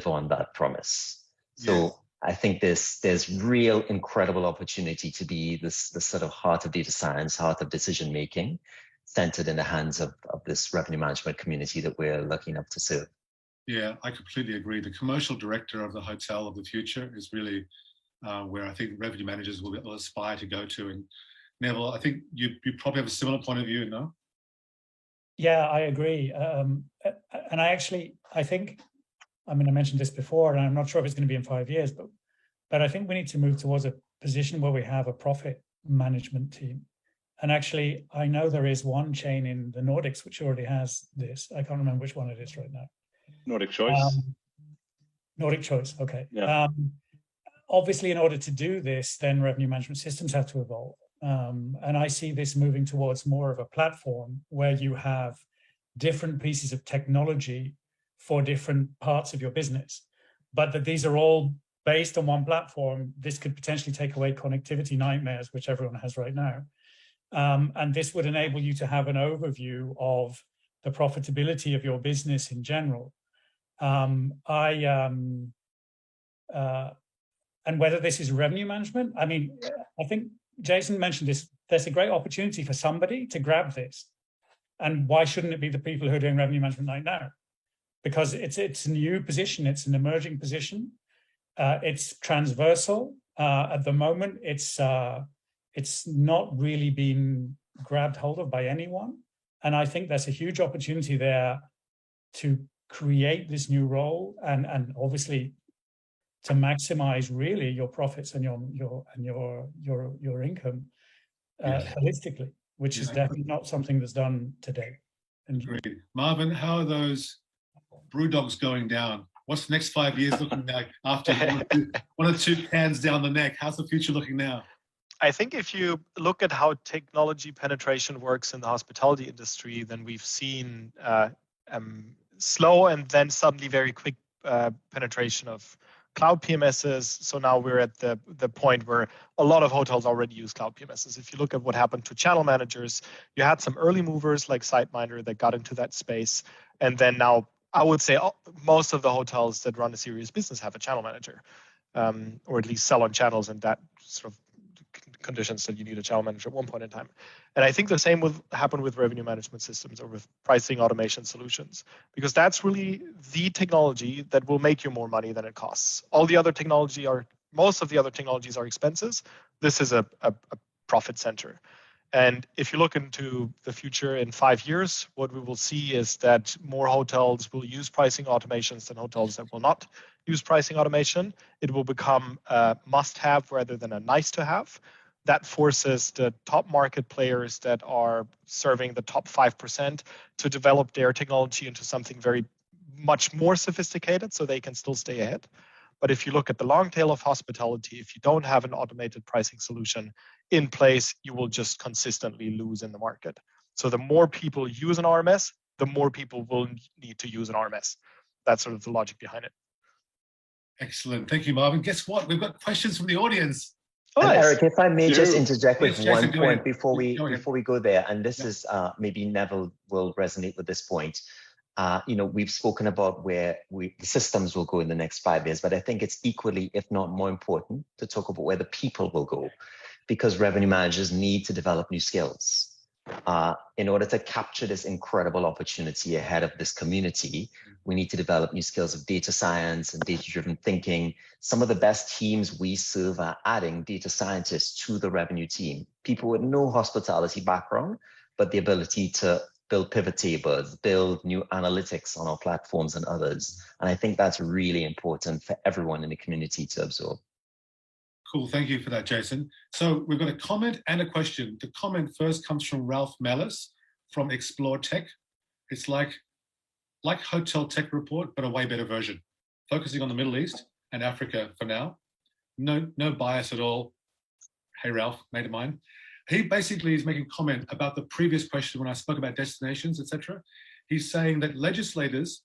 on that promise. So yes. I think there's real incredible opportunity to be the sort of heart of data science, heart of decision-making, centered in the hands of this revenue management community that we're lucky enough to serve. Yeah, I completely agree. The commercial director of the hotel of the future is really where I think revenue managers will aspire to go to. And Neville, I think you probably have a similar point of view, no? Yeah, I agree. And I think, I mean, I mentioned this before, and I'm not sure if it's going to be in 5 years, but I think we need to move towards a position where we have a profit management team. And actually, I know there is one chain in the Nordics which already has this. I can't remember which one it is right now. Nordic Choice. Nordic Choice, okay. Yeah. Obviously, in order to do this, then revenue management systems have to evolve. And I see this moving towards more of a platform where you have different pieces of technology for different parts of your business, but that these are all based on one platform. This could potentially take away connectivity nightmares, which everyone has right now. And this would enable you to have an overview of the profitability of your business in general. And whether this is revenue management, I mean, I think Jason mentioned this, there's a great opportunity for somebody to grab this. And why shouldn't it be the people who are doing revenue management right now? Because it's a new position, it's an emerging position. It's transversal. At the moment, it's not really been grabbed hold of by anyone. And I think there's a huge opportunity there to create this new role and obviously to maximize really your profits and your income holistically, which is definitely not something that's done today. Agreed. Marvin, how are those brew dogs going down? What's the next 5 years looking like after one or two cans down the neck? How's the future looking now? I think if you look at how technology penetration works in the hospitality industry, then we've seen slow and then suddenly very quick penetration of cloud PMSs. So now we're at the point where a lot of hotels already use cloud PMSs. If you look at what happened to channel managers, you had some early movers like SiteMinder that got into that space. And then now I would say most of the hotels that run a serious business have a channel manager, or at least sell on channels and that sort of conditions that you need a channel manager at one point in time. And I think the same will happen with revenue management systems or with pricing automation solutions, because that's really the technology that will make you more money than it costs. Most of the other technologies are expenses. This is a profit center. And if you look into the future in 5 years, what we will see is that more hotels will use pricing automations than hotels that will not use pricing automation. It will become a must-have rather than a nice-to-have. That forces the top market players that are serving the top 5% to develop their technology into something very much more sophisticated so they can still stay ahead. But if you look at the long tail of hospitality, if you don't have an automated pricing solution in place, you will just consistently lose in the market. So the more people use an RMS, the more people will need to use an RMS. That's sort of the logic behind it. Excellent. Thank you, Marvin. Guess what? We've got questions from the audience. And Eric, if I may just interject with one point before we go there, and this is maybe Neville will resonate with this point. We've spoken about where the systems will go in the next 5 years, but I think it's equally, if not more important, to talk about where the people will go, because revenue managers need to develop new skills. In order to capture this incredible opportunity ahead of this community, we need to develop new skills of data science and data-driven thinking. Some of the best teams we serve are adding data scientists to the revenue team, people with no hospitality background, but the ability to build pivot tables, build new analytics on our platforms and others. And I think that's really important for everyone in the community to absorb. Cool, thank you for that, Jason. So we've got a comment and a question. The comment first comes from Ralph Mellis from Explore Tech. It's like Hotel Tech Report, but a way better version, focusing on the Middle East and Africa for now. No bias at all. Hey, Ralph, mate of mine. He basically is making a comment about the previous question when I spoke about destinations, etc. He's saying that legislators,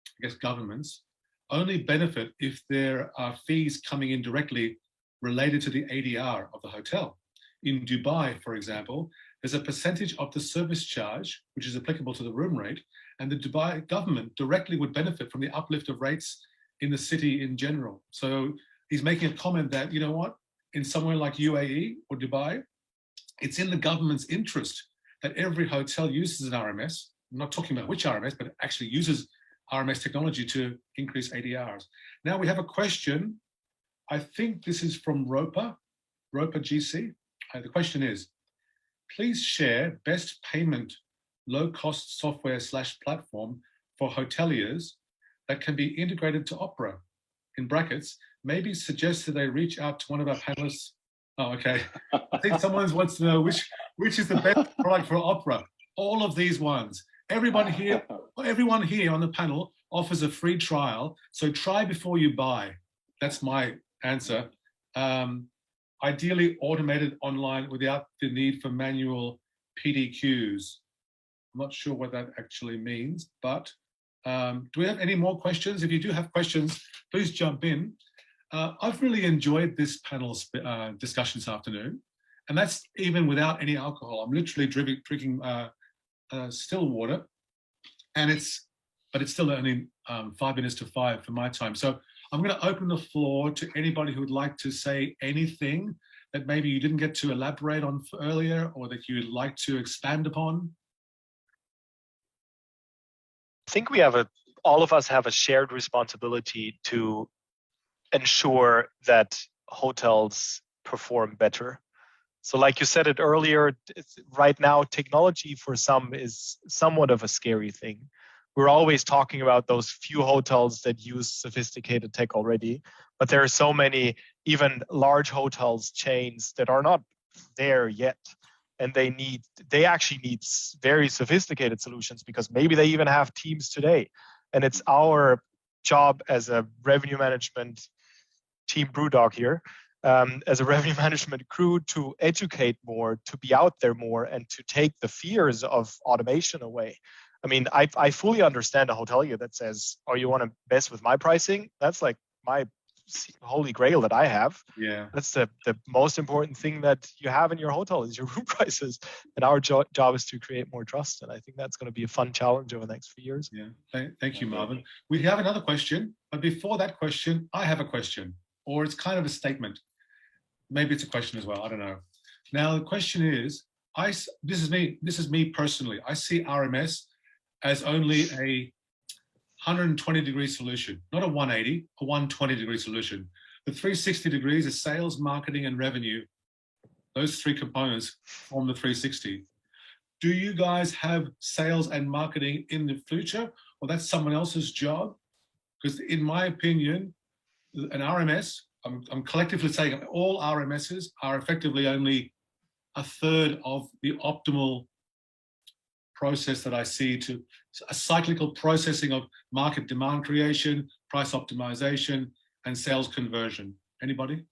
I guess governments, only benefit if there are fees coming in directly related to the ADR of the hotel. In Dubai, for example, there's a percentage of the service charge, which is applicable to the room rate, and the Dubai government directly would benefit from the uplift of rates in the city in general. So he's making a comment that, you know what, in somewhere like UAE or Dubai, it's in the government's interest that every hotel uses an RMS. I'm not talking about which RMS, but actually uses RMS technology to increase ADRs. Now we have a question. I think this is from Roper GC. The question is, please share best payment low-cost software / platform for hoteliers that can be integrated to Opera. In brackets, maybe suggest that they reach out to one of our panelists. Oh, okay. I think someone wants to know which is the best product for Opera. All of these ones. Everyone here on the panel offers a free trial, so try before you buy. That's my answer. Ideally automated online without the need for manual PDQs. I'm not sure what that actually means, but do we have any more questions? If you do have questions, please jump in. I've really enjoyed this panel's discussion this afternoon, and that's even without any alcohol. I'm literally drinking still water, but it's still only 5 minutes to 5 for my time. So I'm going to open the floor to anybody who would like to say anything that maybe you didn't get to elaborate on earlier, or that you'd like to expand upon. I think all of us have a shared responsibility to ensure that hotels perform better. So like you said it earlier, right now, technology for some is somewhat of a scary thing. We're always talking about those few hotels that use sophisticated tech already, but there are so many, even large hotels chains that are not there yet. And they actually need very sophisticated solutions, because maybe they even have teams today. And it's our job as a revenue management team Brewdog here, as a revenue management crew, to educate more, to be out there more, and to take the fears of automation away. I mean, I fully understand a hotelier that says, oh, you want to mess with my pricing? That's like my holy grail that I have. Yeah. That's the most important thing that you have in your hotel is your room prices. And our job is to create more trust. And I think that's going to be a fun challenge over the next few years. Yeah. Thank you, Marvin. We have another question, but before that question, I have a question, or it's kind of a statement. Maybe it's a question as well. I don't know. Now, the question is, this is me personally. I see RMS as only a 120-degree solution, not a 180, a 120-degree solution. The 360 degrees is sales, marketing, and revenue. Those three components form the 360. Do you guys have sales and marketing in the future, or that's someone else's job? Because in my opinion, an RMS, I'm collectively saying all RMSs are effectively only a third of the optimal process that I see, to a cyclical processing of market demand creation, price optimization, and sales conversion. Anybody?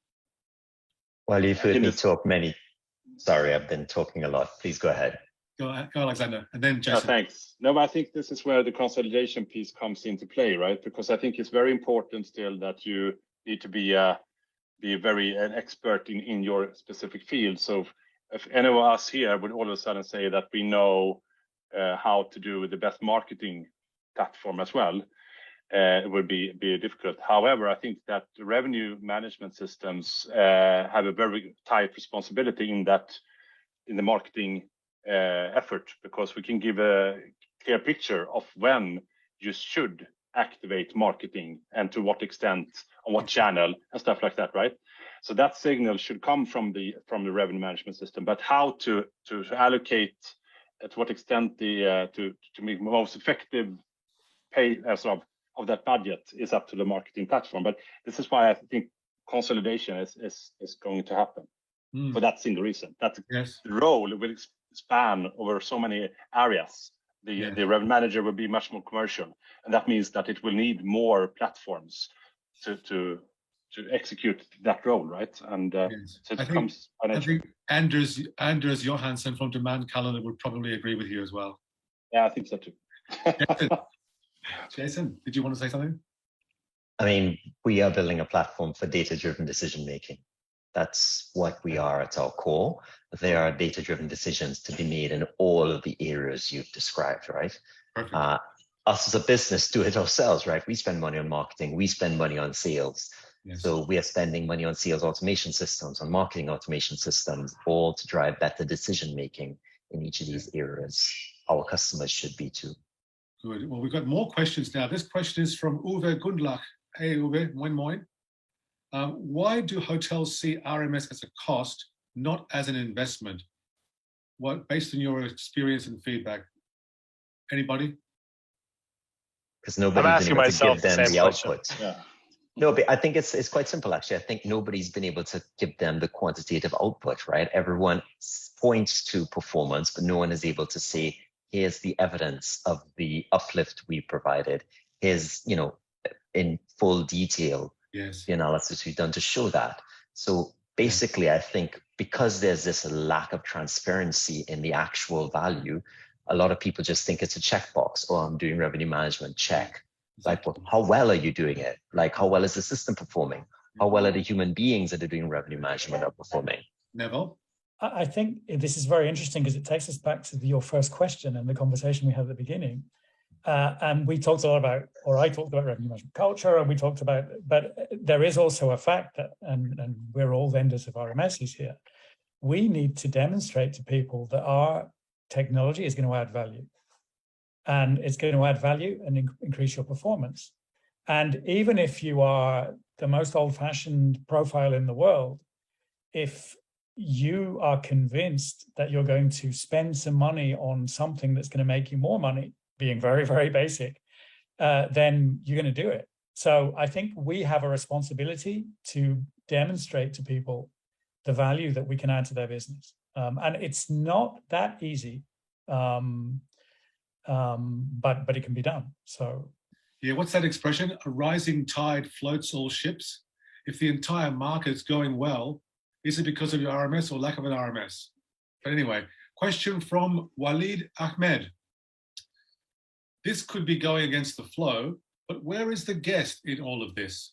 Well, you've heard me talk sorry, I've been talking a lot. Please go ahead. Go Alexander, and then Jason. Thanks. No, but I think this is where the consolidation piece comes into play, right? Because I think it's very important still that you need to be an expert in your specific field. So if any of us here would all of a sudden say that we know how to do the best marketing platform as well, it would be difficult. However, I think that the revenue management systems have a very tight responsibility in the marketing effort, because we can give a clear picture of when you should activate marketing and to what extent, on what channel, and stuff like that, right? So that signal should come from the revenue management system. But how to allocate, to what extent to make most effective pay of that budget is up to the marketing platform. But this is why I think consolidation is going to happen for that single reason. That the role will span over so many areas. The revenue manager will be much more commercial, and that means that it will need more platforms to execute that role, right? And so it becomes financial. I think Anders Johansson from Demand Calendar would probably agree with you as well. Yeah, I think so too. Jason, did you want to say something? I mean, we are building a platform for data-driven decision making. That's what we are at our core. There are data-driven decisions to be made in all of the areas you've described, right? Perfect. Us as a business do it ourselves, right? We spend money on marketing, we spend money on sales. Yes. So we are spending money on sales automation systems, on marketing automation systems, all to drive better decision making in each of these areas. Our customers should be too. Good. Well, we've got more questions now. This question is from Uwe Gundlach. Hey, Uwe, moin moin. Why do hotels see RMS as a cost, not as an investment? What, based on your experience and feedback? Anybody? Because nobody's been able to give them the output. Yeah. No, but I think it's quite simple, actually. I think nobody's been able to give them the quantitative output, right? Everyone points to performance, but no one is able to say, here's the evidence of the uplift we provided. Here's, in full detail, the analysis we've done to show that. So basically, I think because there's this lack of transparency in the actual value, a lot of people just think it's a checkbox. Oh, I'm doing revenue management, check. Like, well, how well are you doing it? Like, how well is the system performing? How well are the human beings that are doing revenue management are performing? Neville? I think this is very interesting because it takes us back to your first question and the conversation we had at the beginning. And we talked a lot about, or I talked about revenue management culture, and we talked about, but there is also a fact that, and we're all vendors of RMSs here, we need to demonstrate to people that our technology is going to add value. And it's going to add value and increase your performance. And even if you are the most old-fashioned profile in the world, if you are convinced that you're going to spend some money on something that's going to make you more money, being very, very basic, then you're going to do it. So I think we have a responsibility to demonstrate to people the value that we can add to their business. And it's not that easy. But it can be done. So yeah, what's that expression? A rising tide floats all ships. If the entire market's going well, is it because of your RMS or lack of an RMS? But anyway, question from Walid Ahmed. This could be going against the flow, but where is the guest in all of this?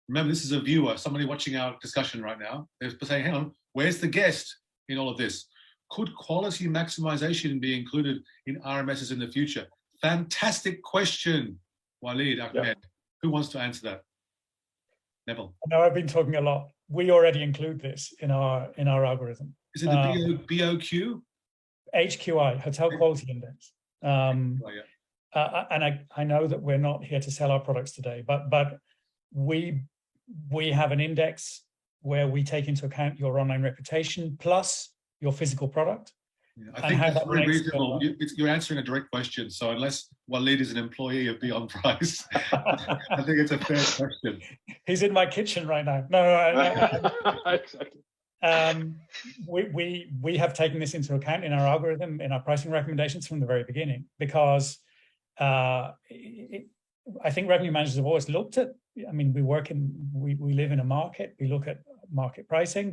Remember, this is a viewer, somebody watching our discussion right now. They're saying, hang on, where's the guest in all of this? Could quality maximization be included in RMSs in the future? Fantastic question, Walid Ahmed. Yeah. Who wants to answer that? Neville. No, I've been talking a lot. We already include this in our algorithm. Is it the BOQ? HQI, Hotel Quality Index. And I know that we're not here to sell our products today, but we have an index where we take into account your online reputation plus your physical product. Yeah, I think that's very reasonable. You're answering a direct question. So unless Walid is an employee of Beyond Price, I think it's a fair question. He's in my kitchen right now. No. Exactly. We have taken this into account in our algorithm, in our pricing recommendations from the very beginning, because I think revenue managers have always looked at, I mean, we live in a market, we look at market pricing,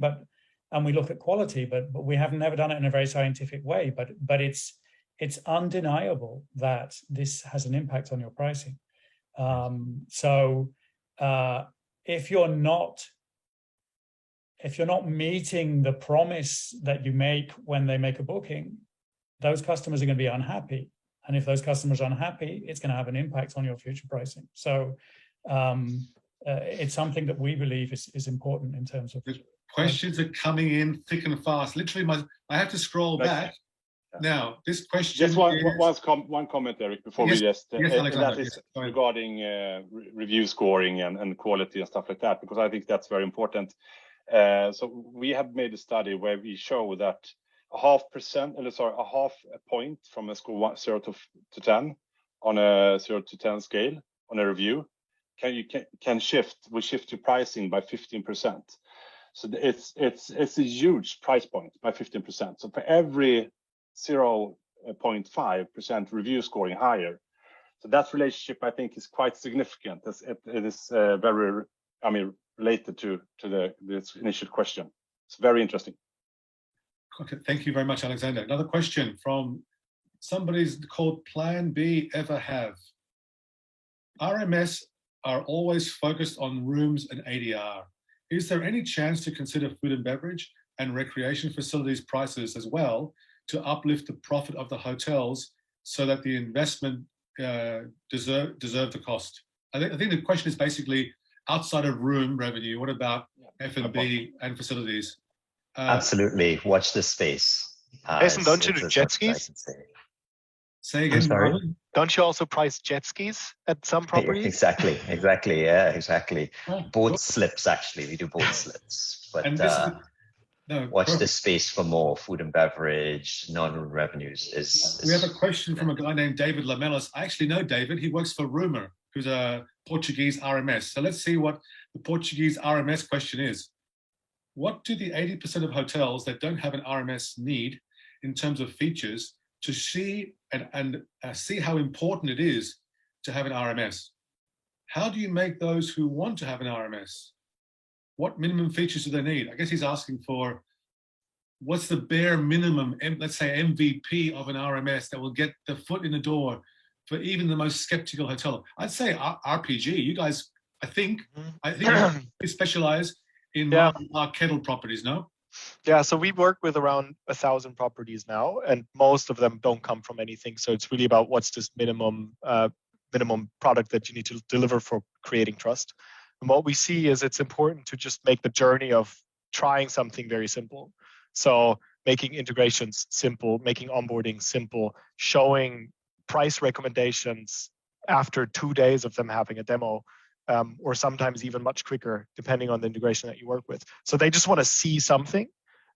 and we look at quality, but we have never done it in a very scientific way. But it's undeniable that this has an impact on your pricing. So if you're not meeting the promise that you make when they make a booking, those customers are going to be unhappy. And if those customers are unhappy, it's going to have an impact on your future pricing. So it's something that we believe is important in terms of. Questions are coming in thick and fast. Literally, I have to scroll back Now, this question Just one comment, Eric, before we just, yes, and that is yes, regarding review scoring and quality and stuff like that, because I think that's very important. So we have made a study where we show that a half a point from a score 0 to 10 on a 0 to 10 scale on a review can shift your pricing by 15%. So it's a huge price point by 15%. So for every 0.5% review scoring higher, so that relationship I think is quite significant. It is very, related to this initial question. It's very interesting. Okay, thank you very much, Alexander. Another question from somebody's called Plan B Ever Have. RMS are always focused on rooms and ADR. Is there any chance to consider food and beverage and recreation facilities prices as well to uplift the profit of the hotels so that the investment deserve the cost? I think the question is basically outside of room revenue, what about F&B and facilities? Absolutely. Watch this space. Jason, don't you do jet skis? Say again, Marvin? Don't you also price jet skis at some properties? Exactly. Yeah, exactly. Boat slips, actually. We do boat slips. But watch this space for more food and beverage, non-room revenues. We have a question from a guy named David Lamelas. I actually know David. He works for Rumour, who's a Portuguese RMS. So let's see what the Portuguese RMS question is. What do the 80% of hotels that don't have an RMS need in terms of features to see and see how important it is to have an RMS? How do you make those who want to have an RMS? What minimum features do they need? I guess he's asking for what's the bare minimum, let's say MVP of an RMS that will get the foot in the door for even the most skeptical hotel. I'd say RPG. You guys, I think you specialize in kettle properties, no? Yeah, so we work with around 1,000 properties now, and most of them don't come from anything. So it's really about what's this minimum product that you need to deliver for creating trust. And what we see is it's important to just make the journey of trying something very simple. So making integrations simple, making onboarding simple, showing price recommendations after 2 days of them having a demo, or sometimes even much quicker, depending on the integration that you work with. So they just want to see something.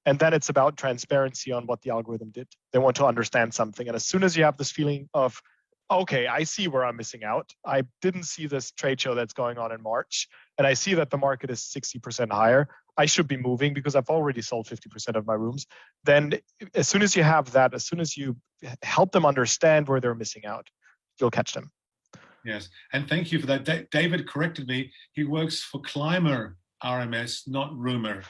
And then it's about transparency on what the algorithm did. They want to understand something. And as soon as you have this feeling of, okay, I see where I'm missing out. I didn't see this trade show that's going on in March, and I see that the market is 60% higher. I should be moving because I've already sold 50% of my rooms. Then as soon as you have that, as soon as you help them understand where they're missing out, you'll catch them. Yes, and thank you for that. David corrected me. He works for Climber RMS, not Rumour.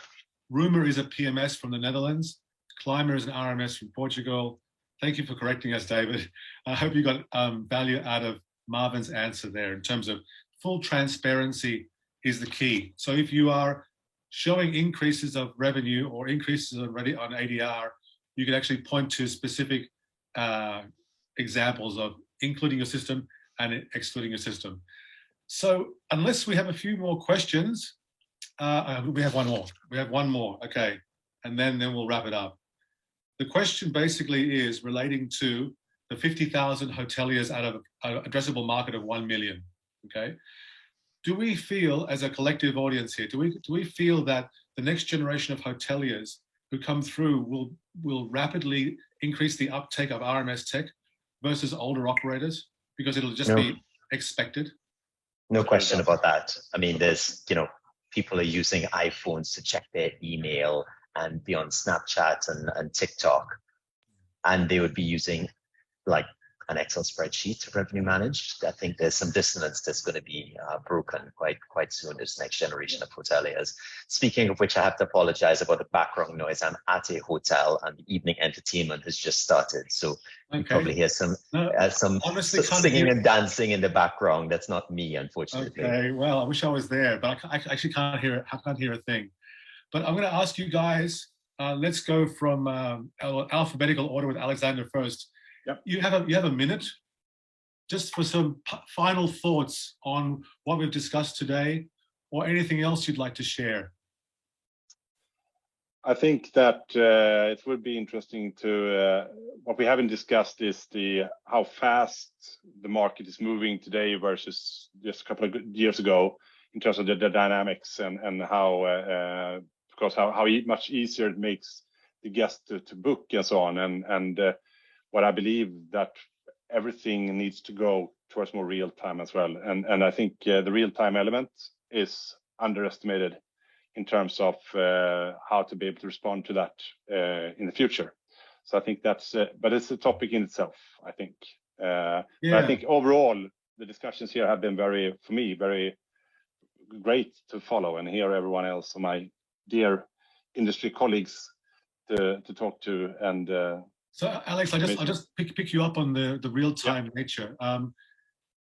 Rumour is a PMS from the Netherlands. Climber is an RMS from Portugal. Thank you for correcting us, David. I hope you got value out of Marvin's answer there in terms of full transparency is the key. So if you are showing increases of revenue or increases already on ADR, you can actually point to specific examples of including your system and excluding your system. So unless we have a few more questions, we have one more. We have one more, okay. And then we'll wrap it up. The question basically is relating to the 50,000 hoteliers out of an addressable market of 1 million, okay? Do we feel as a collective audience here, do we feel that the next generation of hoteliers who come through will rapidly increase the uptake of RMS tech versus older operators? Because it'll just be expected? No question about that. I mean, there's, people are using iPhones to check their email and be on Snapchat and TikTok, and they would be using like an Excel spreadsheet to revenue manage. I think there's some dissonance that's going to be broken quite soon, this next generation of hoteliers. Speaking of which, I have to apologize about the background noise. I'm at a hotel and the evening entertainment has just started. So you probably hear some singing and dancing in the background. That's not me, unfortunately. Okay, well, I wish I was there, but I actually can't hear it. I can't hear a thing. But I'm going to ask you guys, let's go from alphabetical order with Alexander first. Yep. You have a minute just for some final thoughts on what we've discussed today or anything else you'd like to share. I think that it would be interesting to what we haven't discussed is how fast the market is moving today versus just a couple of years ago in terms of the dynamics and how of course how much easier it makes the guest to book and so on and what I believe that everything needs to go towards more real time as well and I think the real time element is underestimated in terms of how to be able to respond to that in the future. So I think that's, but it's a topic in itself, I think. But I think overall, the discussions here have been for me, very great to follow and hear everyone else, my dear industry colleagues to talk to. And so Alex, I'll just pick you up on the real-time nature.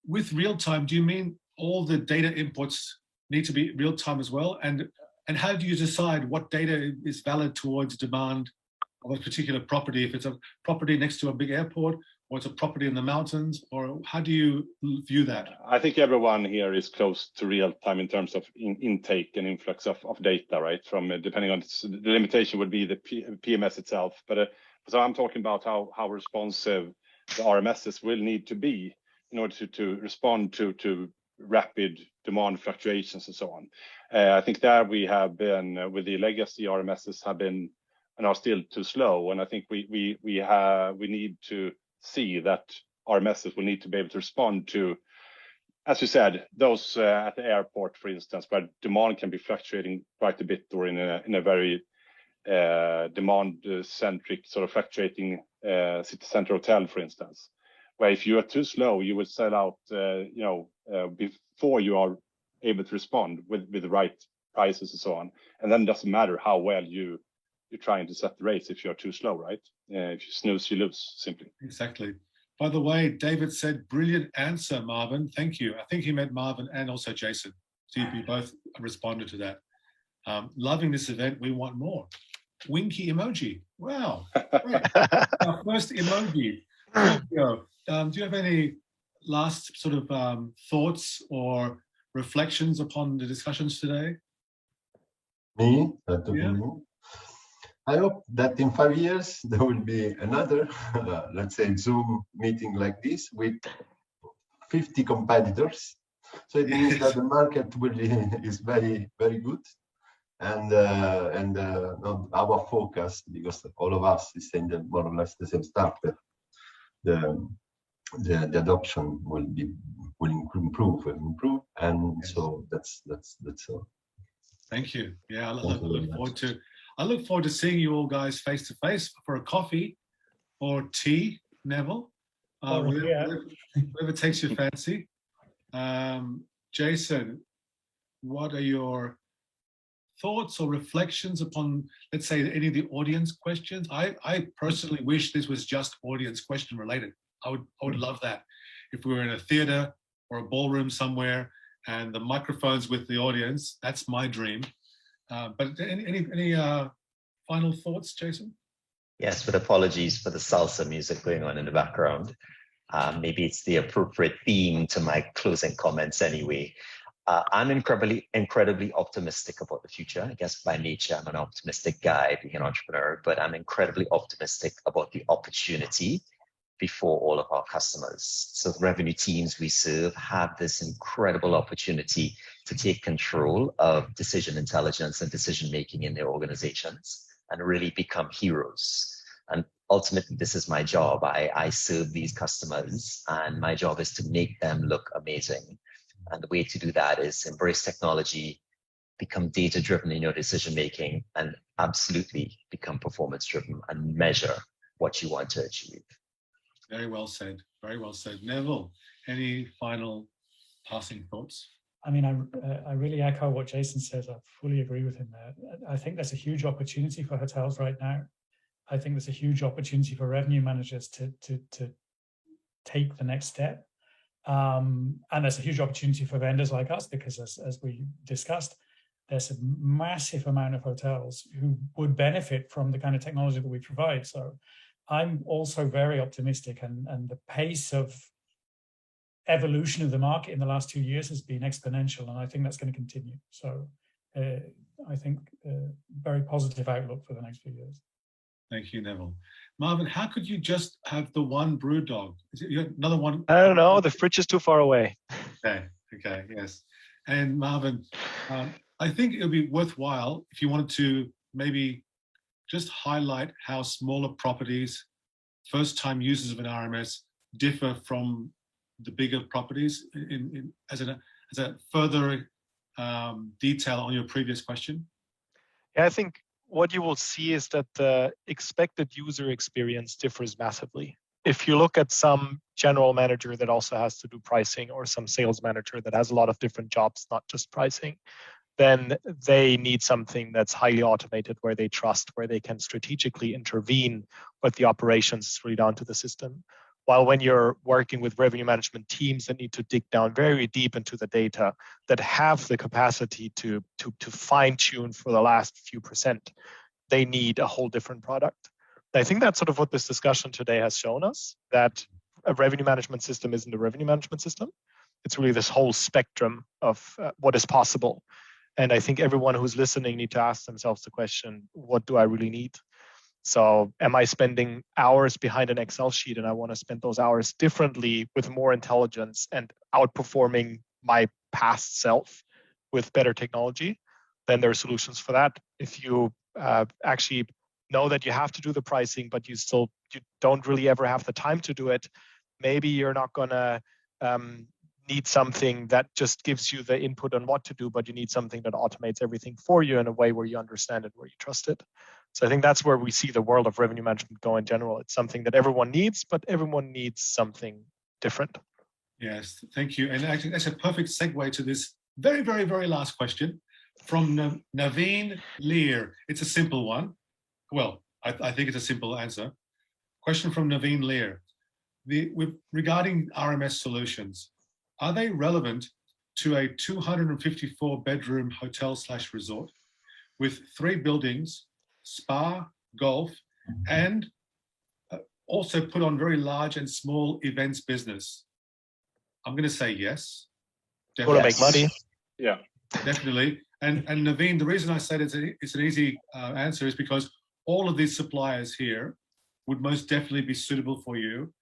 With real-time, do you mean all the data inputs need to be real-time as well? And how do you decide what data is valid towards demand of a particular property? If it's a property next to a big airport, or it's a property in the mountains, or how do you view that? I think everyone here is close to real time in terms of intake and influx of data, right? From depending on the limitation would be the PMS itself, but so I'm talking about how responsive the RMSs will need to be in order to respond to rapid demand fluctuations and so on. I think there we have been with the legacy RMSs have been and are still too slow, and I think we need to see that RMSs will need to be able to respond to, as you said, those at the airport, for instance, where demand can be fluctuating quite a bit, or in a very demand-centric sort of fluctuating city center hotel, for instance, where if you are too slow, you will sell out, before you are able to respond with the right prices and so on. And then it doesn't matter how well you're trying to set the rates if you're too slow, right? If you snooze, you lose, simply. Exactly. By the way, David said, brilliant answer, Marvin. Thank you. I think he meant Marvin and also Jason. So you both responded to that. Loving this event, we want more. Winky emoji. Wow. Our first emoji. Do you have any last sort of thoughts or reflections upon the discussions today? Me? I hope that in 5 years there will be another, let's say, Zoom meeting like this with 50 competitors. So it means that the market is very, very good, and our focus, because all of us is saying that more or less the same stuff, that the adoption will improve, and so that's all. Thank you. Yeah, I look forward to seeing you all guys face to face for a coffee or tea, Neville. Whatever takes your fancy. Jason, what are your thoughts or reflections upon, let's say, any of the audience questions? I personally wish this was just audience question related. I would love that. If we were in a theater or a ballroom somewhere and the microphones with the audience, that's my dream. But any final thoughts, Jason? Yes, with apologies for the salsa music going on in the background. Maybe it's the appropriate theme to my closing comments anyway. I'm incredibly optimistic about the future. I guess by nature, I'm an optimistic guy, being an entrepreneur, but I'm incredibly optimistic about the opportunity before all of our customers. So the revenue teams we serve have this incredible opportunity to take control of decision intelligence and decision-making in their organizations and really become heroes. And ultimately, this is my job. I serve these customers, and my job is to make them look amazing. And the way to do that is embrace technology, become data-driven in your decision-making, and absolutely become performance-driven and measure what you want to achieve. Very well said. Very well said. Neville, any final passing thoughts? I mean, I really echo what Jason says. I fully agree with him there. I think there's a huge opportunity for hotels right now. I think there's a huge opportunity for revenue managers to take the next step. And there's a huge opportunity for vendors like us, because as we discussed, there's a massive amount of hotels who would benefit from the kind of technology that we provide. So I'm also very optimistic, and the pace of evolution of the market in the last 2 years has been exponential, and I think that's going to continue. So I think, very positive outlook for the next few years. Thank you, Neville. Marvin, how could you just have the one brew dog? Is it you have another one? I don't know. The fridge is too far away. Okay, yes. And Marvin, I think it would be worthwhile if you wanted to maybe just highlight how smaller properties, first-time users of an RMS, differ from the bigger properties as a further detail on your previous question. Yeah, I think what you will see is that the expected user experience differs massively. If you look at some general manager that also has to do pricing, or some sales manager that has a lot of different jobs, not just pricing, then they need something that's highly automated, where they trust, where they can strategically intervene, but the operations is really down to the system. While when you're working with revenue management teams that need to dig down very deep into the data, that have the capacity to fine tune for the last few percent, they need a whole different product. I think that's sort of what this discussion today has shown us, that a revenue management system isn't a revenue management system. It's really this whole spectrum of what is possible. And I think everyone who's listening need to ask themselves the question, what do I really need? So am I spending hours behind an Excel sheet, and I want to spend those hours differently with more intelligence and outperforming my past self with better technology? Then there are solutions for that. If you actually know that you have to do the pricing, but you don't really ever have the time to do it, maybe you're not going to need something that just gives you the input on what to do, but you need something that automates everything for you in a way where you understand it, where you trust it. So I think that's where we see the world of revenue management go in general. It's something that everyone needs, but everyone needs something different. Yes, thank you. And actually, that's a perfect segue to this very, very, very last question from Naveen Lear. It's a simple one. Well, I think it's a simple answer. Question from Naveen Lear. Regarding RMS solutions, are they relevant to a 254-bedroom hotel/resort with 3 buildings, spa, golf, and also put on very large and small events business? I'm going to say yes. Want to make money? Yeah, definitely. And Naveen, the reason I said it's an easy answer is because all of these suppliers here would most definitely be suitable for you.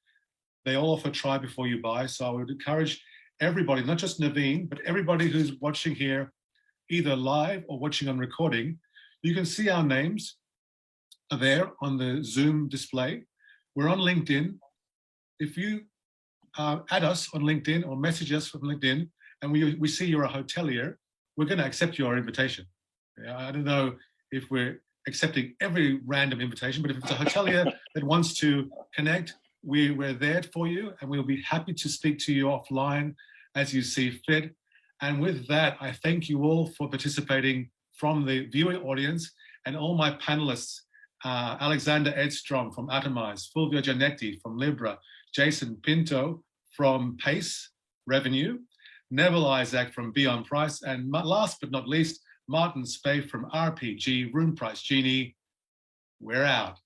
They all offer try before you buy. So I would encourage everybody, not just Naveen, but everybody who's watching here, either live or watching on recording. You can see our names are there on the Zoom display. We're on LinkedIn. If you add us on LinkedIn or message us from LinkedIn, and we see you're a hotelier, we're going to accept your invitation. I don't know if we're accepting every random invitation, but if it's a hotelier that wants to connect, we're there for you, and we'll be happy to speak to you offline as you see fit. And with that, I thank you all for participating from the viewing audience, and all my panelists, Alexander Edstrom from Atomize, Fulvio Giannetti from Libra, Jason Pinto from Pace Revenue, Neville Isaac from Beyond Price, and last but not least, Martin Spey from RPG Room Price Genie. We're out.